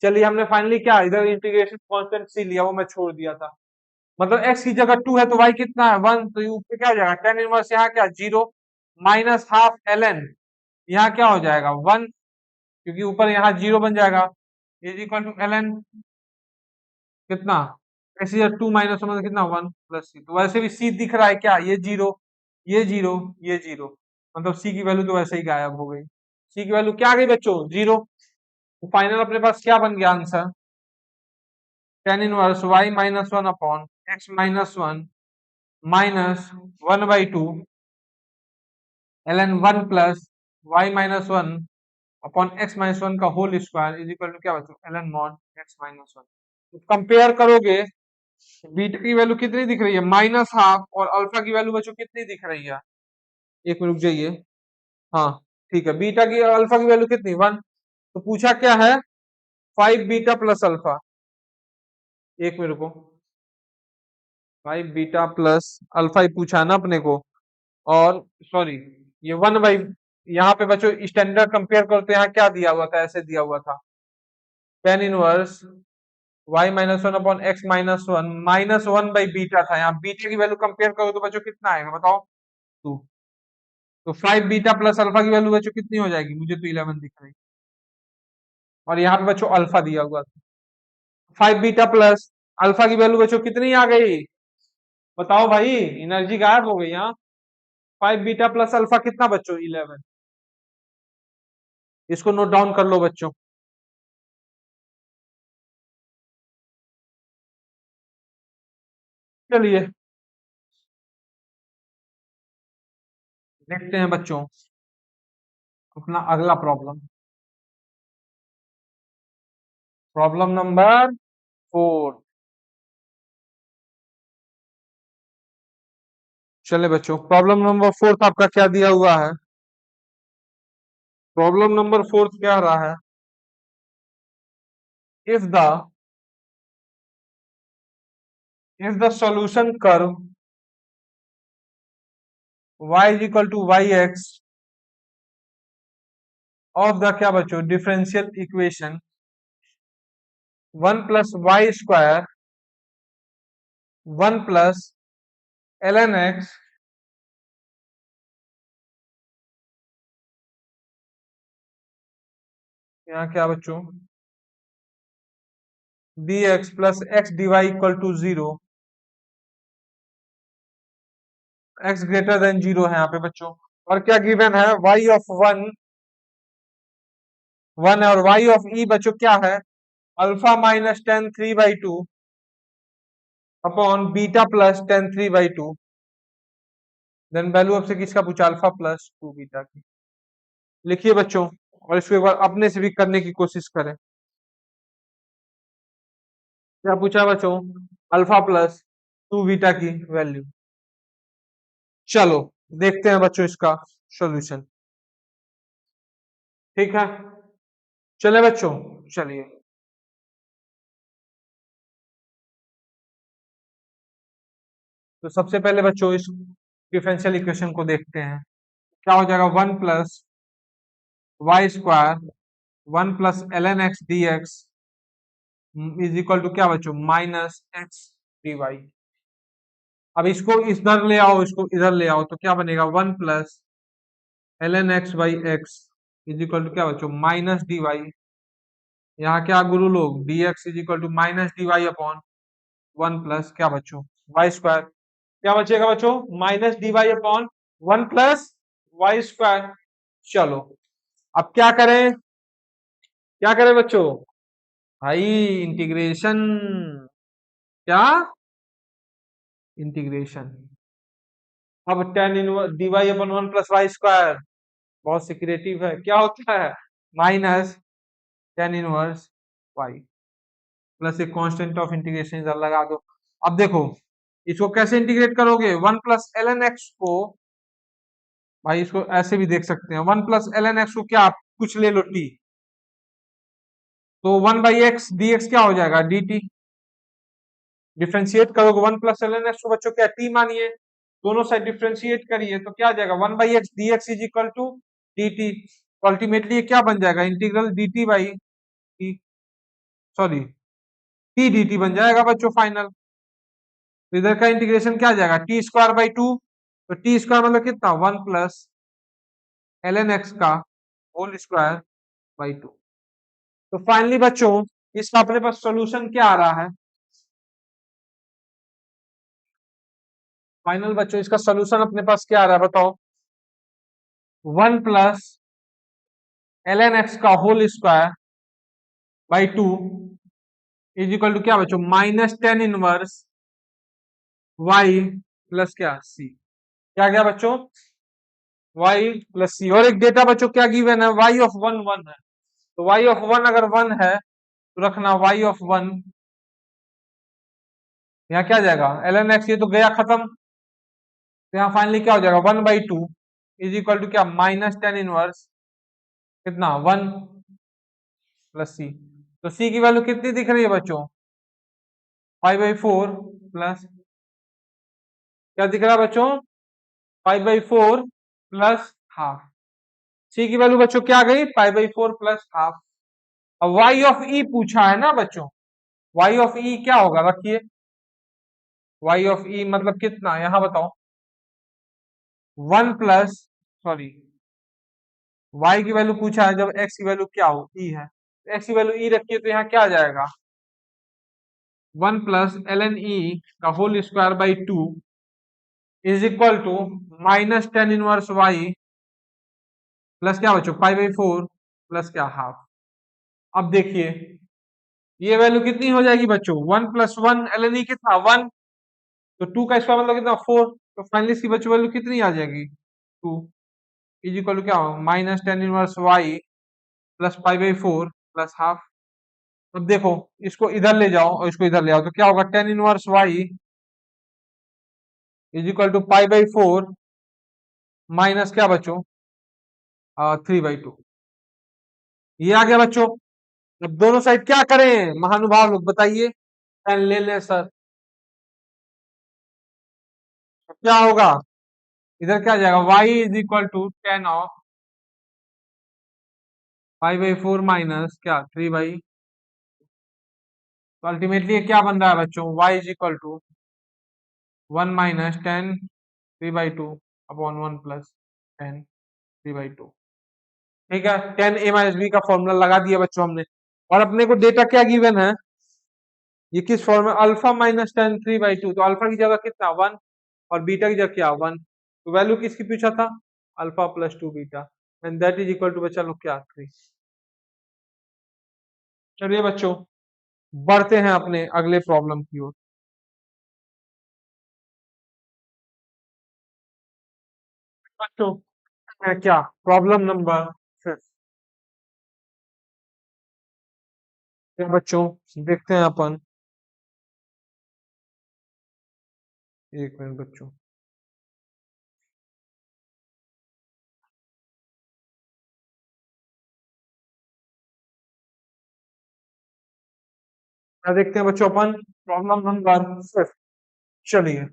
चलिए हमने फाइनली क्या इधर इंटीग्रेशन कांस्टेंट सी लिया, वो मैं छोड़ दिया था, मतलब एक्स की जगह टू है तो वाई कितना है वन, तो ऊपर क्या हो जाएगा टेन इनवर्स यहाँ क्या zero minus half L n, यहाँ क्या हो जाएगा वन क्योंकि ऊपर यहाँ जीरो बन जाएगा is equal to L n कितना, ऐसे टू माइनस वन कितना वन प्लस सी, तो वैसे भी सी दिख रहा है क्या, ये जीरो ये जीरो ये जीरो, मतलब सी की वैल्यू तो वैसे ही गायब हो गई। सी की वैल्यू क्या आ गई बच्चों जीरो, तो फाइनल अपने पास क्या बन गया answer, tan inverse Y minus one upon x minus one minus one by two L N one plus Y minus one upon x minus one का whole square is equal to क्या बच्चों L N mod X minus one. तो compare करोगे beta की value कितनी दिख रही है माइनस हाफ, और अल्फा की वैल्यू बच्चों कितनी दिख रही है, एक मिनट रुक जाइए, हाँ ठीक है, बीटा की अल्फा की वैल्यू कितनी वन, तो पूछा क्या है फाइव बीटा प्लस अल्फा, एक मिनट रुको, फाइव बीटा प्लस अल्फा ही पूछा ना अपने को, और सॉरी ये वन बाई, यहाँ पे बच्चों स्टैंडर्ड कंपेयर करते यहाँ क्या दिया हुआ था, ऐसे दिया हुआ था tan inverse Y minus one upon x minus one by beta था, यहाँ बीटा की वैल्यू कंपेयर करो तो बच्चों कितना आएगा बताओ टू, तो फाइव बीटा प्लस अल्फा की वैल्यू बच्चों कितनी हो जाएगी, मुझे तो 11 दिख रही, और यहाँ पे बच्चों अल्फा दिया हुआ था, फाइव बीटा प्लस अल्फा की वैल्यू बच्चों कितनी आ गई, बताओ भाई, एनर्जी गायब हो गई यहाँ, फाइव बीटा प्लस अल्फा कितना बच्चों 11, इसको नोट डाउन कर लो बच्चों। चलिए देखते हैं बच्चों अपना अगला प्रॉब्लम, प्रॉब्लम नंबर 4। चले बच्चों प्रॉब्लम नंबर 4 आपका क्या दिया हुआ है, प्रॉब्लम नंबर 4 क्या रहा है, if the solution curve y is equal to yx of the क्या बच्चों differential equation one plus y square one plus l n x यहाँ क्या बच्चों d x plus x d y equal to zero, x greater than zero है यहाँ पे बच्चों, और क्या गिवन है वाई ऑफ वन वन है, और वाई ऑफ ई बच्चों क्या है alpha minus tan three by two upon beta plus tan three by two, then value आपसे किसका पूछा अल्फा प्लस टू बीटा की, लिखिए बच्चों और इसको एक बार अपने से भी करने की कोशिश करें। क्या पूछा है बच्चों? अल्फा प्लस 2 बीटा की वैल्यू। चलो देखते हैं बच्चों इसका सॉल्यूशन। ठीक है, चले बच्चों, चलिए। तो सबसे पहले बच्चों इस डिफरेंशियल इक्वेशन को देखते हैं। क्या हो जाएगा? 1 + y² 1 + ln x dx is equal to क्या बच्चों? -x dy। अब इसको इधर ले आओ, इसको इधर ले आओ, तो क्या बनेगा? 1 + ln x/x is equal to क्या बच्चों? -dy। यहाँ क्या गुरु लोग? dx is equal to -dy/1 plus क्या बच्चों? y²। क्या बचेगा बच्चों? -dy/1 + y²। चलो अब क्या करें बच्चों? भाई इंटीग्रेशन। क्या? इंटीग्रेशन। अब tan इनवर्स dy/1 + y²। बहुत सिक्रेटिव है, क्या होता है? Minus tan inverse y plus एक कांस्टेंट ऑफ इंटीग्रेशन इधर लगा दो। अब देखो इसको कैसे इंटीग्रेट करोगे? 1 + ln x को, भाई इसको ऐसे भी देख सकते हैं। 1 + ln x को क्या, आप कुछ ले लो t, तो 1/x dx क्या हो जाएगा? dt। डिफ्रेंशिएट करोगे 1 + ln x को बच्चों, क्या t मानिए, दोनों साइड डिफ्रेंशिएट करिए तो क्या आ जाएगा? 1/x dx is equal to dt। Ultimately ये क्या बन जाएगा? Integral dt/t, sorry t dt बन जाएगा बच्चों फाइनल। तो इधर का इंटीग्रेशन क्या आ जाएगा? t²/2। तो t² मतलब कितना? 1 + ln x का होल स्क्वायर बाई 2। तो फाइनली बच्चों इसका अपने पास सॉल्यूशन क्या आ रहा है? फाइनल बच्चों इसका सॉल्यूशन अपने पास क्या आ रहा है बताओ? 1 + ln x का whole square by 2 is equal to क्या बच्चों? -tan इनवर्स y प्लस क्या c। क्या गया बच्चों? y plus c। और एक डेटा बच्चों क्या गिवन है? y ऑफ 1 1 है। तो y ऑफ 1 अगर 1 है तो रखना y ऑफ 1, यहाँ क्या जाएगा? ln x, ये तो गया खत्म। तो यहाँ फाइनली क्या हो जाएगा? 1/2 इज इक्वल टू क्या? -tan इनवर्स कितना? 1 प्लस c। तो c की वैल्यू कितनी दिख रही है बच्चों? 5/4 प्लस क्या दिख रहा है बच्चों? 5/4 प्लस हाफ। सी की वैल्यू बच्चों क्या आ गई? 5/4 प्लस हाफ। अब y ऑफ e पूछा है ना बच्चों, y ऑफ e क्या होगा? रखिए y ऑफ e मतलब कितना, यहां बताओ। 1 प्लस, सॉरी, y की वैल्यू पूछा है, जब x की वैल्यू क्या हो? e है, x की वैल्यू e रखिए तो यहाँ क्या आ जाएगा? 1 + ln e का whole square by 2 is equal to -tan inverse y plus क्या बच्चों? 5/4 प्लस क्या? हाफ। अब देखिए ये वैल्यू कितनी हो जाएगी बच्चों? 1 + 1 ln e कितना? 1। तो 2 का स्क्वायर मतलब कितना? 4। तो फाइनली इसकी बच्चों वैल्यू कितनी आ जाएगी? 2 इज इक्वल टू क्या हो? -tan inverse y plus 5/4 plus half. अब देखो इसको इधर ले जाओ और इसको इधर ले आओ तो क्या होगा? tan inverse y is equal to 5/4 minus क्या बच्चों? 3/2। ये आ गया बच्चों। अब दोनों साइड क्या करें महानुभाव लोग, बताइए? tan ले लें सर, तो क्या होगा? इधर क्या आ जाएगा? y is equal to tan of 5/4 minus क्या? 3/, तो अल्टीमेटली ये क्या बन रहा है बच्चों? y is equal to 1 - tan 3/2 upon 1 plus tan 3/2। ठीक है, tan a - b का फॉर्मूला लगा दिया बच्चों हमने। और अपने को डेटा क्या गिवन है? ये किस फॉर्म में? Alpha minus tan 3/2। तो अल्फा की जगह कितना? 1, और बीटा की जगह क्या? 1। तो वैल्यू किसकी पूछा था? Alpha plus 2 beta, and that is equal to बच्चा लोग क्या? 3। चलिए बच्चों बढ़ते हैं अपने अगले प्रॉब्लम की ओर। बच्चों क्या प्रॉब्लम नंबर 5? बच्चों देखते हैं अपन। एक मिनट बच्चों, क्या देखते हैं बच्चों अपन, प्रॉब्लम नंबर 5। चलिए,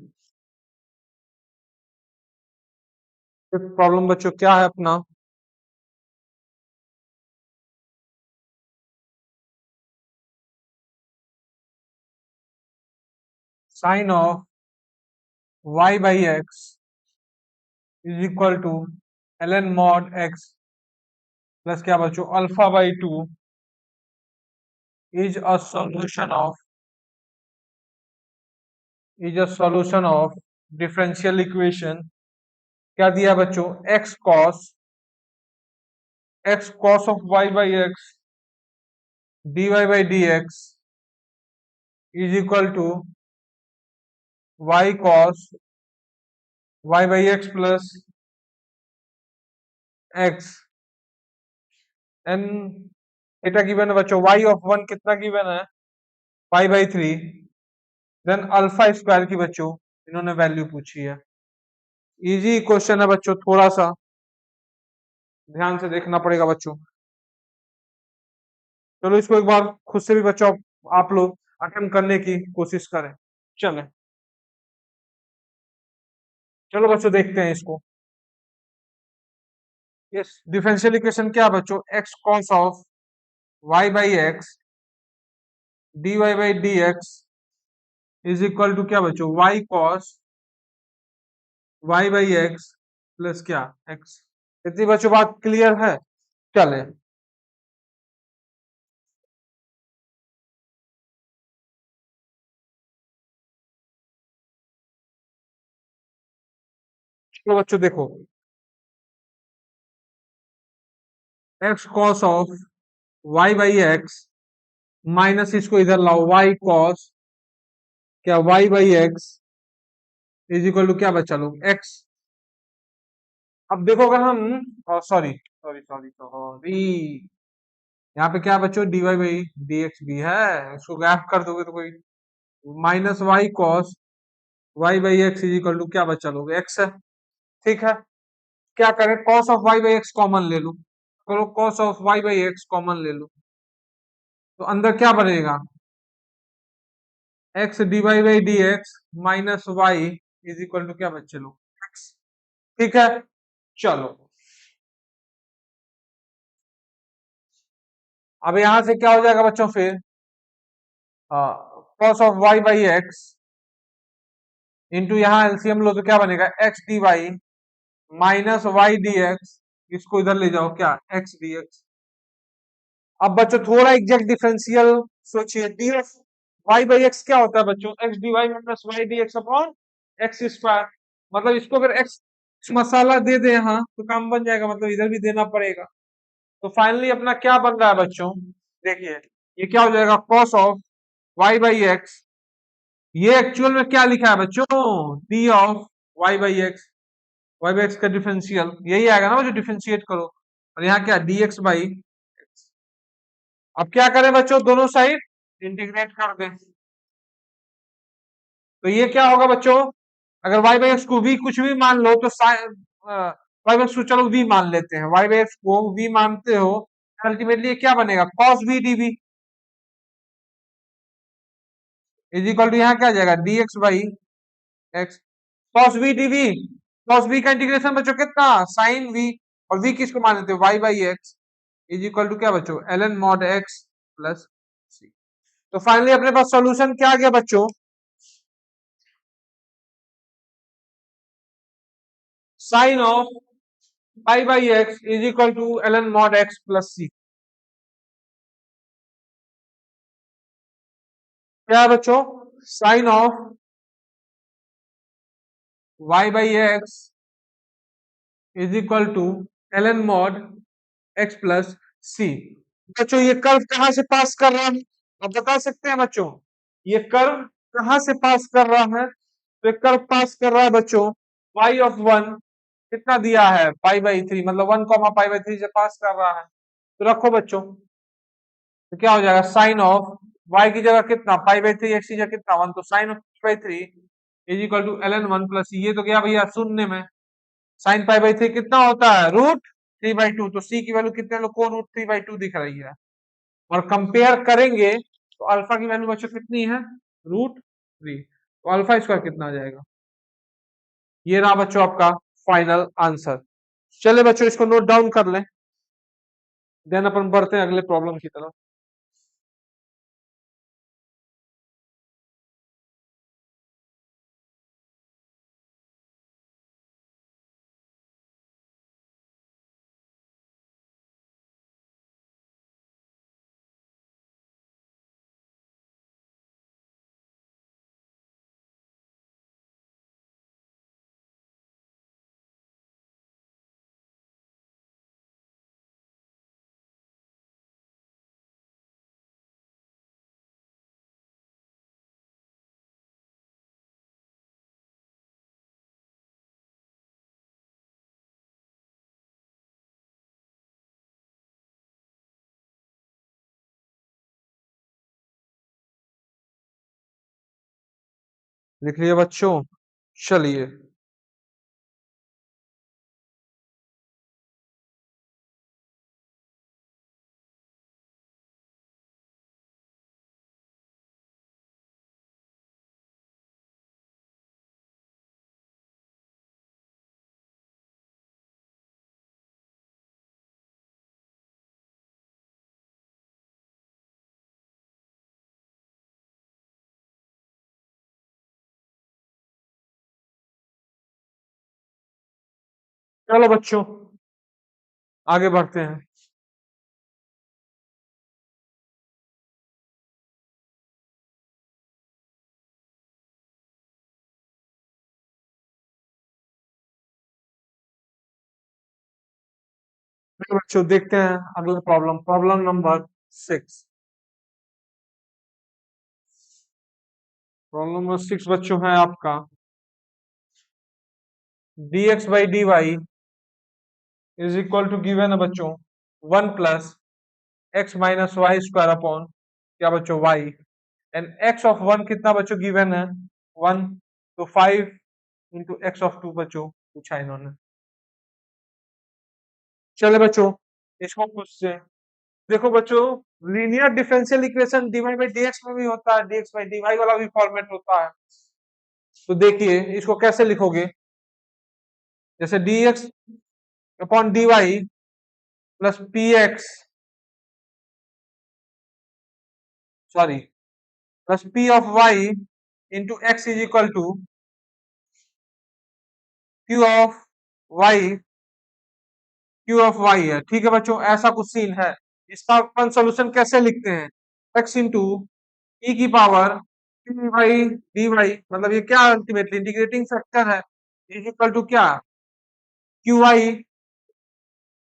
प्रॉब्लम बच्चों क्या है अपना, sine of y by x is equal to ln mod x plus क्या बच्चों alpha by 2 is a solution of differential equation. क्या दिया बच्चों, x cos of y by x dy by D x is equal to y cos y by x plus x n. Theta given है बच्चों, y of 1 कितना given है, pi by 3, then alpha square की बच्चों इन्होंने value पूछी है। Easy question है बच्चों, थोड़ा सा ध्यान से देखना पड़ेगा बच्चों। चलो इसको एक बार खुद से भी बच्चों आप लोग अटेम्प्ट करने की कोशिश करें। चले, चलो बच्चों देखते हैं इसको। यस, डिफरेंशियल इक्वेशन क्या है बच्चों, x cos of Y by x d y by D x is equal to क्या बच्चों, y cos y by x plus क्या एक्स। इतनी बच्चों बात क्लियर है। चले, चलो बच्चों देखो, x cos of Y by x minus इसको इधर लाओ, वाई कॉस क्या y by x is equal to क्या बच्चा लोग एक्स। अब देखो अगर हम, सॉरी सॉरी सॉरी सॉरी, यहाँ पे क्या बच्चों d y by D x भी है, इसको गैप कर दोगे तो कोई, minus y cos y by x is equal to क्या बच्चा लोग एक्स है। ठीक है, क्या करें, cos of Y by x common ले लो, करो cos of Y by x common ले लो, तो अंदर क्या बनेगा, x d y by D x minus y is equal to क्या बच्चे लोग एक्स। ठीक है, चलो अब यहां से क्या हो जाएगा बच्चों फिर, cos of Y by x into यहाँ एलसीएम लो तो क्या बनेगा, x d Y minus y D x, इसको इधर ले जाओ क्या एक्स डी एक्स। अब बच्चों थोड़ा एग्जैक्ट डिफरेंशियल सोचिए, d of Y by x क्या होता है बच्चों, x d Y minus y D x upon x square. मतलब इसको अगर एक्स मसाला दे दे यहाँ तो काम बन जाएगा, मतलब इधर भी देना पड़ेगा। तो फाइनली अपना क्या बन रहा है बच्चों, देखिए ये क्या हो जाएगा, cos of Y by x, ये एक्चुअल में क्या लिखा है बच्चों, d of Y by x, Y by x का डिफरेंशियल यही आएगा ना जो डिफरेंशिएट करो, और यहाँ क्या डी एक्स बाई एक्स। अब क्या करें बच्चों, दोनों साइड इंटीग्रेट कर दें, तो ये क्या होगा बच्चों, अगर वाई बाई एक्स को भी कुछ भी मान लो तो वाई बाई एक्स को चलो वी मान लेते हैं, वाई बाई एक्स को वी मानते हो, अल्टीमेटली क्या बनेगा cos v D v is equal to यहाँ क्या आ जाएगा d x by x, cos v D v, cos v का इंटीग्रेशन बच्चों कितना साइन वी, और वी किसको मान लेते हो Y by x is equal to क्या बच्चों L N mod X plus सी। तो फाइनली अपने पास सॉल्यूशन क्या आ गया बच्चों, sine of pi by x is equal to L N mod X plus C. क्या है बच्चों, sine of Y by x is equal to L N mod X plus C. बच्चों ये कर्व कहां से पास कर रहा है, आप बता सकते हैं बच्चों, ये कर्व कहां से पास कर रहा है, तो एक कर्व पास कर रहा है बच्चों y ऑफ 1 कितना दिया है पाई बाई 3, मतलब 1 कॉमा पाई बाई 3 से पास कर रहा है, तो रखो बच्चों, तो क्या हो जाएगा साइन ऑफ y की जगह कितना पाई बाई 3, x की जगह कितना 1, तो sine of by 3 is equal to ln 1 plus ये तो गया भैया शून्य में, साइन पाई बाई 3 कितना होता है √3/2, तो सी की वैल्यू कितने लोग को √3/2 दिख रही है, और कंपेयर करेंगे तो अल्फा की वैल्यू बच्चों कितनी है √3, तो अल्फा स्क्वायर कितना आ जाएगा, ये रहा बच्चों आपका फाइनल आंसर। चले बच्चों इसको नोट डाउन कर लें, देन अपन बढ़ते हैं अगले प्रॉब्लम की तरफ। लिख लिया बच्चों, चलिए चलो बच्चों आगे बढ़ते हैं। चलो बच्चों देखते हैं अगला problem, problem number 6। Problem number 6 बच्चों है आपका dx/dy is equal to given है बच्चों 1 plus x minus y square upon क्या बच्चों y, एंड x ऑफ 1 कितना बच्चों गिवन है 1, तो 5 इंटू एक्स ऑफ 2 बच्चों पूछा इन्होंने। चले बच्चों इसको कुछ से देखो बच्चों, linear differential equation dy by dx में भी होता है, dx बाई dy वाला भी फॉर्मेट होता है। तो देखिए इसको कैसे लिखोगे, जैसे dx upon dy plus px sorry plus p of y into x is equal to q of y, q of y है, ठीक है बच्चों ऐसा कुछ सीन है। इसका अपन सोल्यूशन कैसे लिखते हैं, x इंटू ई की पावर p बाई dy, मतलब ये क्या अल्टीमेटली इंटीग्रेटिंग फैक्टर है, इज इक्वल टू क्या q y,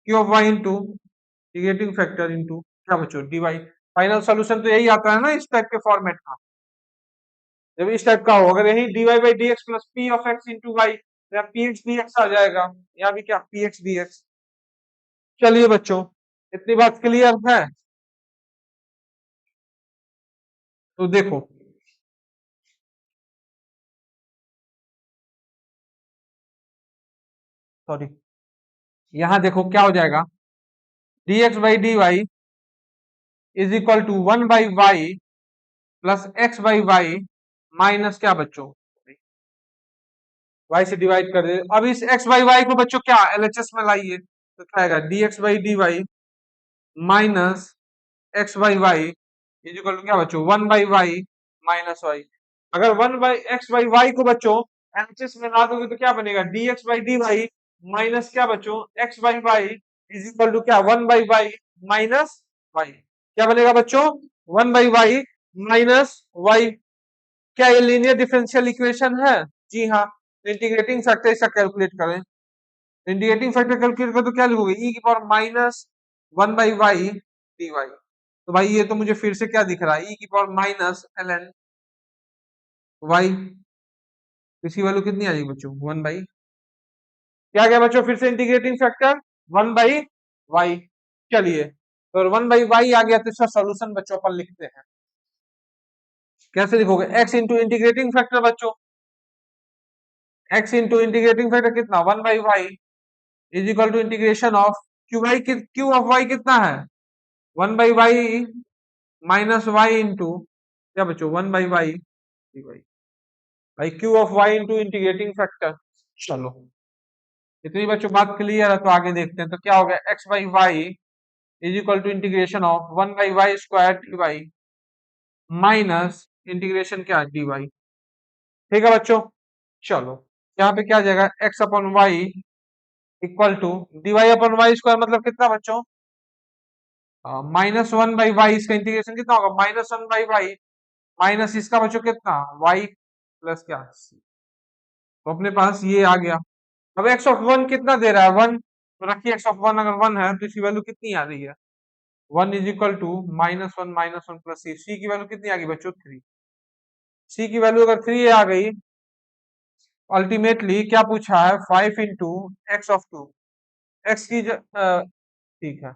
q of y into integrating factor into क्या बच्चों dy। फाइनल सोल्यूशन तो यही आता है ना इस टाइप के फॉर्मेट का, जब इस टाइप का हो अगर यही dy by dx plus p of x into y, या px dx आ जाएगा, यहाँ भी क्या px dx। चलिए बच्चों इतनी बात क्लियर है, तो देखो सॉरी यहाँ देखो क्या हो जाएगा, dx by dy is equal to 1 by y plus x by y minus क्या बच्चों y से डिवाइड कर दे। अब इस x बाई वाई को बच्चों क्या एलएचएस में लाइए, तो क्या आएगा dx by dy minus x by y is equal to क्या बच्चों 1 बाई वाई माइनस वाई। अगर 1 बाई एक्स बाई वाई को बच्चों एलएचएस में ला दोगे तो क्या बनेगा dx बाई dy माइनस क्या बच्चों x by y is equal to क्या 1 बाई वाई माइनस वाई, क्या बनेगा बच्चों 1 बाई वाई माइनस वाई। क्या ये लीनियर डिफरेंशियल इक्वेशन है, जी हाँ। इंटीग्रेटिंग फैक्टर इसका कैलकुलेट करें, इंटीग्रेटिंग फैक्टर कैलकुलेट करें तो क्या लिखोगे ई की power minus 1 by y d y, तो भाई ये तो मुझे फिर से क्या दिख रहा है ई की पावर माइनस ln वाई, इसकी वैल्यू कितनी आ जाएगी बच्चों 1 बाई क्या गया बच्चों फिर से इंटीग्रेटिंग फैक्टर 1 बाई वाई। चलिए तो 1 बाई वाई आ गया, तो इसका सोल्यूशन बच्चों अपन लिखते हैं, कैसे लिखोगे x इंटू इंटीग्रेटिंग फैक्टर बच्चों एक्स इंटू इंटीग्रेटिंग फैक्टर कितना 1/y is equal to integration of q of y कितना है 1/y माइनस वाई इंटू क्या बच्चों 1/y भाई q of y into integrating factor. चलो इतनी बच्चों बात क्लियर है तो आगे देखते हैं तो क्या हो गया x/y is equal to integration of 1/y square dy minus integration क्या dy। ठीक है बच्चों चलो यहाँ पे क्या आ जाएगा x/y equal to dy/y square मतलब कितना बच्चों -1/y इसका इंटीग्रेशन कितना होगा -1/y माइनस इसका बच्चों कितना y प्लस क्या c। तो अपने पास ये आ गया। अब x ऑफ 1 कितना दे रहा है 1 तो रखिए x ऑफ 1 अगर 1 है तो इसकी वैल्यू कितनी आ रही है 1 is equal to -1 plus c की वैल्यू कितनी आ गई बच्चों 3। c की वैल्यू अगर 3 आ गई अल्टीमेटली क्या पूछा है 5 इंटू एक्स ऑफ 2 एक्स की ठीक है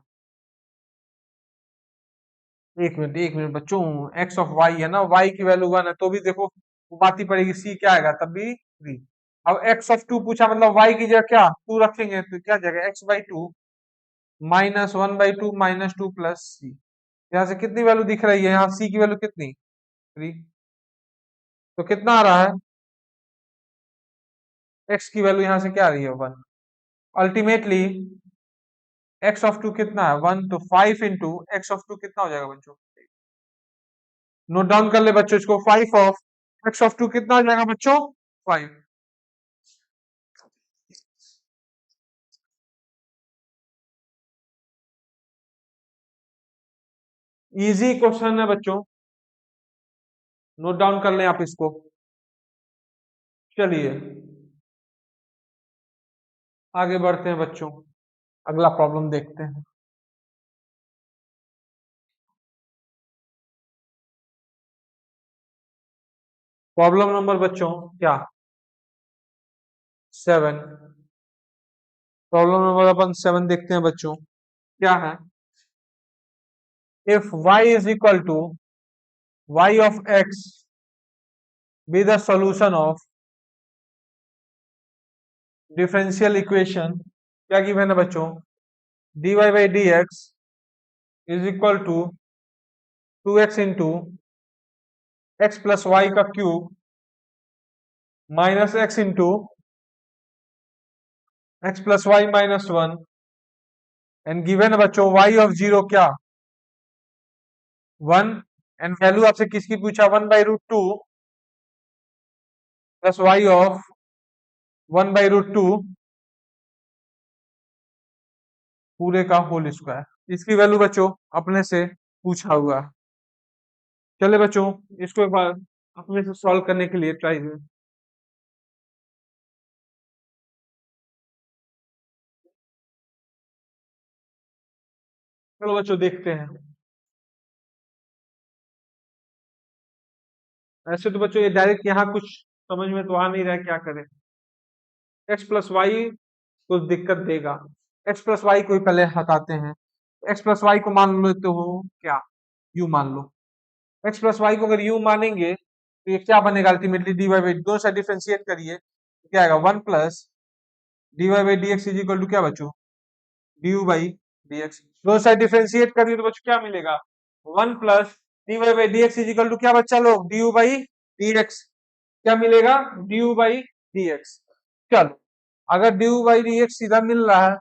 एक मिनट बच्चों एक्स ऑफ वाई है ना वाई की वैल्यू 1 है तो भी देखो वो बात ही पड़ेगी सी क्या आएगा तब भी 3। अब एक्स ऑफ 2 पूछा मतलब वाई की जगह क्या 2 रखेंगे तो क्या जाएगा x/2 -1/2 -2 प्लस सी। यहाँ से कितनी वैल्यू दिख रही है यहाँ सी की वैल्यू कितनी 3 तो कितना आ रहा है एक्स की वैल्यू यहाँ से क्या आ रही है 1 अल्टीमेटली एक्स ऑफ 2 कितना है 1 तो 5 इंटू एक्स ऑफ 2 कितना हो जाएगा बच्चों नोट डाउन कर ले बच्चों इसको 5 ऑफ एक्स ऑफ 2 कितना हो जाएगा बच्चों 5। इजी क्वेश्चन है बच्चों नोट डाउन कर लें आप इसको। चलिए आगे बढ़ते हैं बच्चों अगला प्रॉब्लम देखते हैं। प्रॉब्लम नंबर बच्चों क्या 7। प्रॉब्लम नंबर अपन 7 देखते हैं बच्चों क्या है if y is equal to y of x be the solution of differential equation क्या गिवन है बच्चों dy by dx is equal to 2x into X plus Y का cube minus x into X plus Y -1 and given है बच्चों y of 0 क्या 1 and value आपसे किसकी पूछा 1/√2 प्लस y ऑफ 1/√2 पूरे का होल स्क्वायर इसकी वैल्यू बच्चों अपने से पूछा हुआ है। चले बच्चों इसको एक बार अपने से सॉल्व करने के लिए ट्राई करें। चलो बच्चों देखते हैं। ऐसे तो बच्चों ये डायरेक्ट यहाँ कुछ समझ में तो आ नहीं रहा है क्या करें एक्स प्लस वाई कुछ दिक्कत देगा एक्स प्लस वाई को ही पहले हटाते हैं एक्स प्लस वाई को मान लेते हो क्या यू मान लो एक्स प्लस वाई को अगर यू मानेंगे तो ये क्या बनेगा अल्टीमेटली डी वाई बाई दो से डिफरेंशिएट करिए तो क्या आएगा 1 plus d y by D x is equal to क्या बच्चों d u by D x दो साइड डिफरेंशिएट करिए तो बच्चों क्या मिलेगा 1 plus d y by D x is equal to क्या बच्चा लोग d u by D x क्या मिलेगा d u by D x. चलो अगर d u by D x सीधा मिल रहा है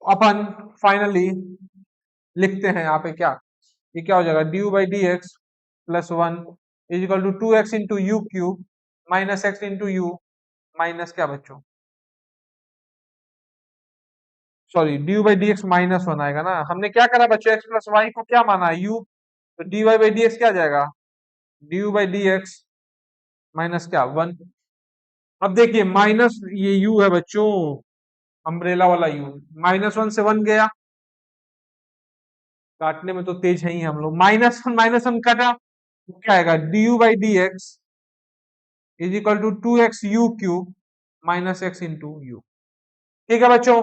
अपन फाइनली लिखते हैं यहाँ पे क्या ये क्या हो जाएगा d u by D x plus 1 is equal to 2x into u cube minus x into u minus क्या बच्चों sorry d u by D x -1 आएगा ना हमने क्या करा बच्चों एक्स प्लस वाई को क्या माना यू तो d y by D x क्या जाएगा d u by D x minus क्या 1। अब देखिए माइनस ये यू है बच्चों अम्ब्रेला वाला यू -1 से 1 गया काटने में तो तेज है ही हम लोग -1 काटा तो क्या आएगा d u by D x is equal to 2x u cube minus x into u. ठीक है बच्चों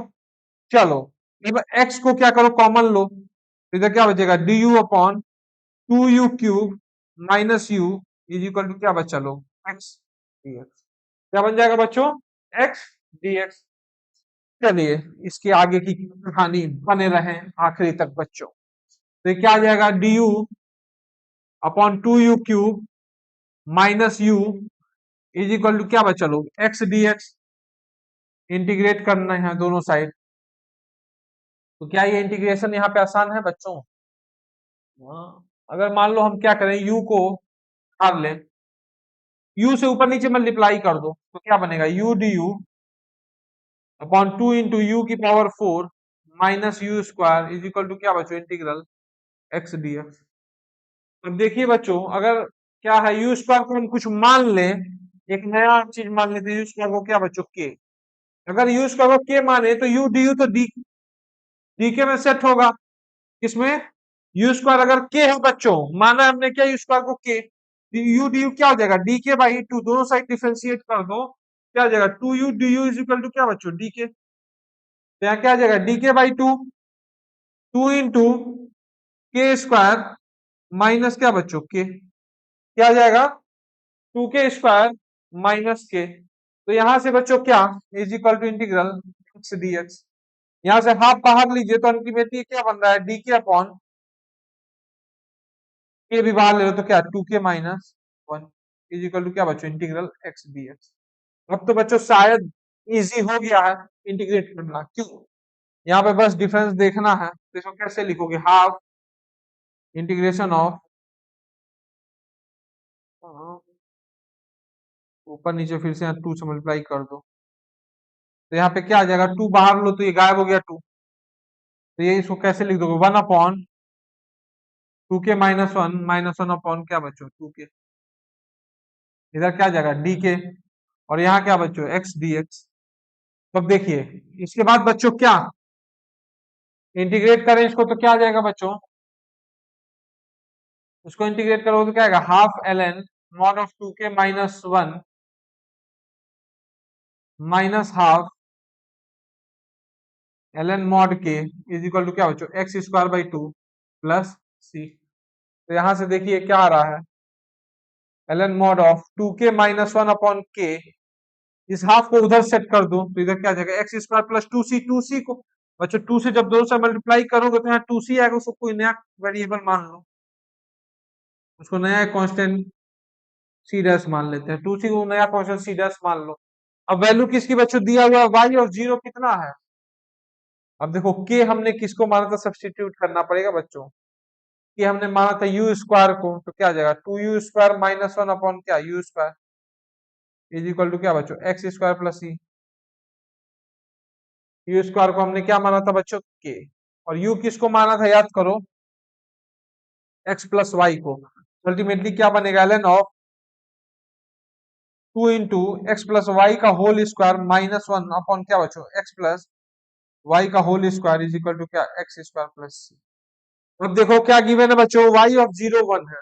चलो अब x को क्या करो कॉमन लो तो इधर क्या बचेगा d u upon 2u cube minus u is equal to क्या बच्चा लो x dx। क्या बन जाएगा बच्चों, एक्स डी एक्स। चलिए इसकी आगे की कहानी बने रहे आखिरी तक बच्चों। तो ये क्या आ जाएगा, d u upon 2u³ minus u is equal to क्या बच्चा लोग, एक्स डी एक्स। इंटीग्रेट करना है दोनों साइड। तो क्या ये इंटीग्रेशन यहाँ पे आसान है बच्चों? हाँ। अगर मान लो हम क्या करें, u को मान लें, u से ऊपर नीचे मल्टीप्लाई कर दो तो क्या बनेगा, u d u upon 2 × u⁴ minus u² is equal to क्या बच्चों, इंटीग्रल एक्स डी एक्स। अब देखिए बच्चों, अगर क्या है u² को हम कुछ मान लें, एक नया चीज मान लेते हैं, u² को क्या बच्चों, के। अगर u² को के माने तो u डी यू तो डी के में सेट होगा। किसमें, u² अगर के है बच्चों, माना हमने क्या u² को के, यू डी यू क्या हो जाएगा, डी के बाई टू, दोनों साइड डिफरेंशिएट कर दो, क्या हो जाएगा 2u d u is equal to क्या बच्चों, डी के। तो यहाँ क्या आ जाएगा, d k by to, 2 × के² minus क्या बच्चों, के। क्या आ जाएगा, 2 के² माइनस के। तो यहां से बच्चों क्या, is equal to integral x d x. यहां से हाफ बाहर लीजिए तो अल्टीमेटली क्या बन रहा है, डी के अपॉन के भी बाहर ले लो तो क्या, 2 के - 1 इज इक्वल टू क्या बच्चों, इंटीग्रल एक्स डी एक्स। अब तो बच्चों शायद इजी हो गया है इंटीग्रेट करना, क्यों, यहाँ पे बस डिफरेंस देखना है। तो इसको कैसे लिखोगे, हाफ इंटीग्रेशन ऑफ, ऊपर नीचे फिर से यहाँ 2 से मल्टीप्लाई कर दो, तो यहाँ पे क्या आ जाएगा, 2 बाहर लो तो ये गायब हो गया 2। तो ये इसको कैसे लिख दोगे, 1/2 के - 1 -1 अपॉन क्या बच्चों, 2 के। इधर क्या आ जाएगा, डी के, और यहाँ क्या बच्चों, एक्स डी एक्स। अब देखिए इसके बाद बच्चों क्या, इंटीग्रेट करें इसको तो क्या आ जाएगा बच्चों, उसको इंटीग्रेट करोगे तो क्या आएगा, हाफ ln मॉड ऑफ 2 के - 1 माइनस हाफ ln मॉड के इज इक्वल टू क्या बच्चों, x² / 2 प्लस सी। तो यहां से देखिए क्या आ रहा है, ln मॉड ऑफ 2 के - 1 अपॉन के, इस हाफ को उधर सेट कर दो तो इधर क्या आ जाएगा, x² प्लस 2c को बच्चों 2 से जब 2 से मल्टीप्लाई करोगे तो यहाँ 2c आएगा, उसको कोई नया वेरिएबल मान लो, उसको नया कांस्टेंट सी डैश मान लेते हैं, 2c को नया कांस्टेंट सी डैश मान लो। अब वैल्यू किसकी बच्चों दिया हुआ है, y और 0 कितना है। अब देखो के हमने किसको माना था, सब्स्टिट्यूट करना पड़ेगा बच्चों। के हमने माना था u² को, तो क्या आ जाएगा 2u² - 1 अपॉन क्या, u² इज इक्वल टू क्या बच्चों, x² प्लस सी। u² को हमने क्या माना था बच्चों, के, और u किसको माना था याद करो, x प्लस वाई को। अल्टीमेटली क्या बनेगा, ln of 2 × x plus Y का होल स्क्वायर -1 अपॉन क्या बच्चों, x प्लस वाई का whole square is equal to क्या, x² प्लस सी। अब देखो क्या गिवन है बच्चों, y ऑफ 0 1 है,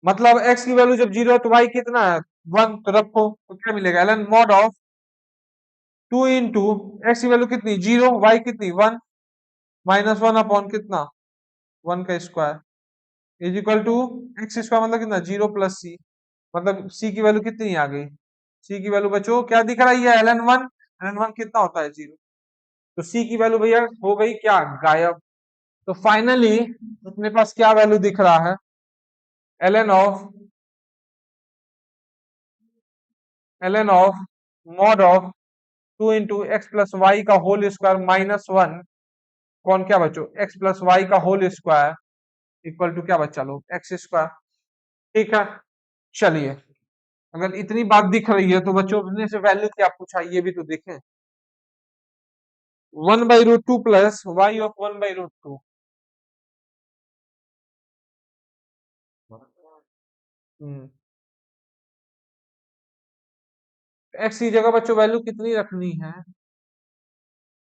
मतलब x की वैल्यू जब 0 है तो y कितना है, 1, तो रखो तो क्या मिलेगा, ln मॉड ऑफ 2 × x की वैल्यू कितनी 0, y कितनी 1 -1 अपॉन कितना 1 का square is equal to x² मतलब कितना 0 प्लस सी, मतलब c की वैल्यू कितनी आ गई, c की वैल्यू बच्चों क्या दिख रही है, ln 1 कितना होता है 0। तो c की वैल्यू भैया हो गई क्या, गायब। तो फाइनली अपने पास क्या वैल्यू दिख रहा है, ln of mod of 2 × x plus Y का होल स्क्वायर -1 कौन क्या बच्चों, x प्लस वाई का होल स्क्वायर इक्वल टू क्या बच्चा लोग, x²। ठीक है, चलिए अगर इतनी बात दिख रही है तो बच्चों अपने से वैल्यू क्या पूछा ये भी तो देखें, 1/√2 प्लस y ऑफ 1/√2। x की जगह बच्चों वैल्यू कितनी रखनी है,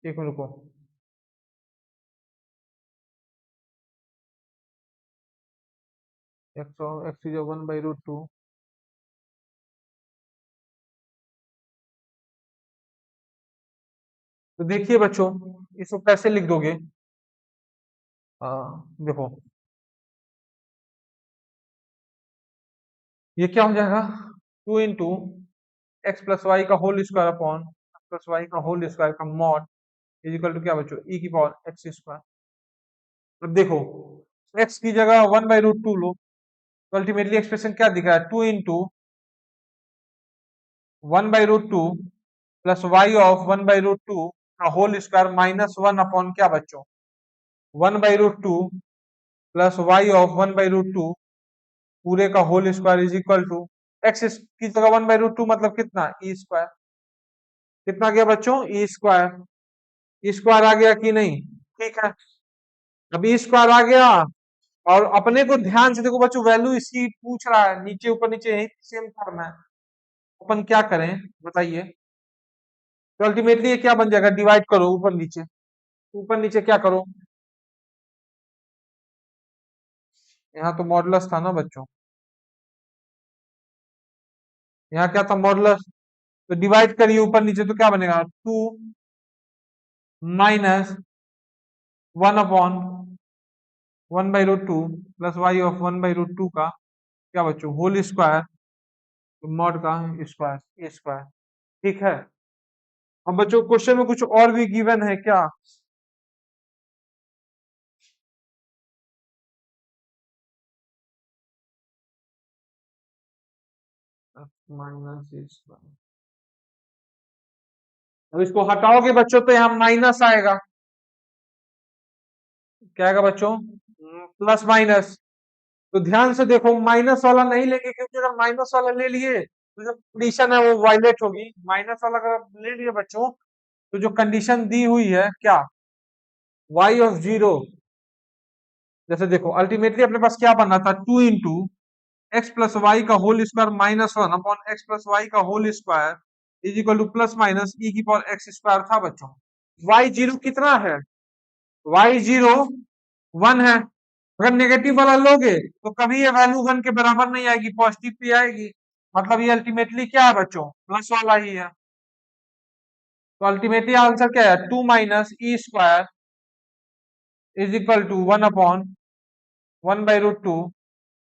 एक मिनट रुको, x की जगह 1/√2, तो देखिए बच्चों इसको कैसे लिख दोगे, देखो ये क्या हो जाएगा, 2 × एक्स प्लस वाई का whole square upon plus Y का होल स्क्वायर का मॉड इज इक्वल टू क्या बच्चों ई की पावर एक्स स्क्वायर। अब देखो एक्स की जगह 1/√2 लो तो अल्टीमेटली एक्सप्रेशन क्या दिख रहा है 2 इंटू 1/√2 प्लस वाई ऑफ 1/√2 का होल स्क्वायर माइनस 1 अपॉन क्या बच्चों 1/√2 प्लस वाई ऑफ 1/√2 पूरे का whole square is equal to x की जगह 1/√2 मतलब कितना ई स्क्वायर। कितना गया बच्चों ई स्क्वायर। ई स्क्वायर आ गया कि नहीं। ठीक है अब ई स्क्वायर आ गया और अपने को ध्यान से देखो बच्चों वैल्यू इसकी पूछ रहा है नीचे ऊपर नीचे यही सेम करना है। अपन क्या करें बताइए। तो अल्टीमेटली ये क्या बन जाएगा डिवाइड करो ऊपर नीचे क्या करो। यहाँ तो मॉडुलस था ना बच्चों। यहाँ क्या था मॉडुलस। तो डिवाइड करिए ऊपर नीचे तो क्या बनेगा 2 minus 1 upon 1/√2 plus y of 1/√2 का क्या बच्चों होल स्क्वायर मॉड का स्क्वायर ए स्क्वायर। ठीक है अब बच्चों क्वेश्चन में कुछ और भी गिवन है क्या। माइनस ए स्क्वायर। अब इसको हटाओगे बच्चों तो यहाँ माइनस आएगा। क्या आएगा बच्चों प्लस माइनस। तो ध्यान से देखो माइनस वाला नहीं लेंगे क्योंकि अगर माइनस वाला ले लिए तो जो कंडीशन है वो वायलेट होगी। माइनस वाला अगर आप ले लिए बच्चों तो जो कंडीशन दी हुई है क्या y ऑफ 0 जैसे देखो अल्टीमेटली अपने पास क्या बनना था 2 इंटू एक्स प्लस वाई का whole square minus 1 upon X plus Y का whole square is equal to plus minus E की पावर एक्स स्क्वायर था बच्चों। y0 कितना है y0 1 है। अगर नेगेटिव वाला लोगे तो कभी ये वैल्यू 1 के बराबर नहीं आएगी पॉजिटिव पे आएगी। मतलब ये अल्टीमेटली क्या है बच्चों प्लस वाला ही है। तो अल्टीमेटली आंसर क्या है 2 minus e square is equal to 1 upon 1/√2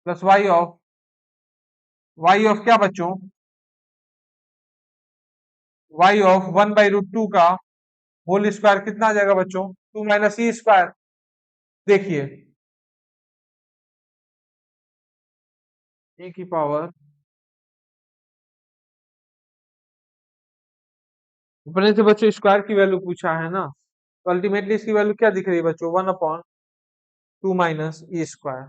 plus y of क्या बच्चों वाई ऑफ 1/√2 का होल स्क्वायर कितना आ जाएगा बच्चों 2 माइनस ई स्क्वायर। देखिए ई की पावर अपने से बच्चों स्क्वायर की वैल्यू पूछा है ना तो अल्टीमेटली इसकी वैल्यू क्या दिख रही है बच्चों 1 अपॉन 2 माइनस ई स्क्वायर।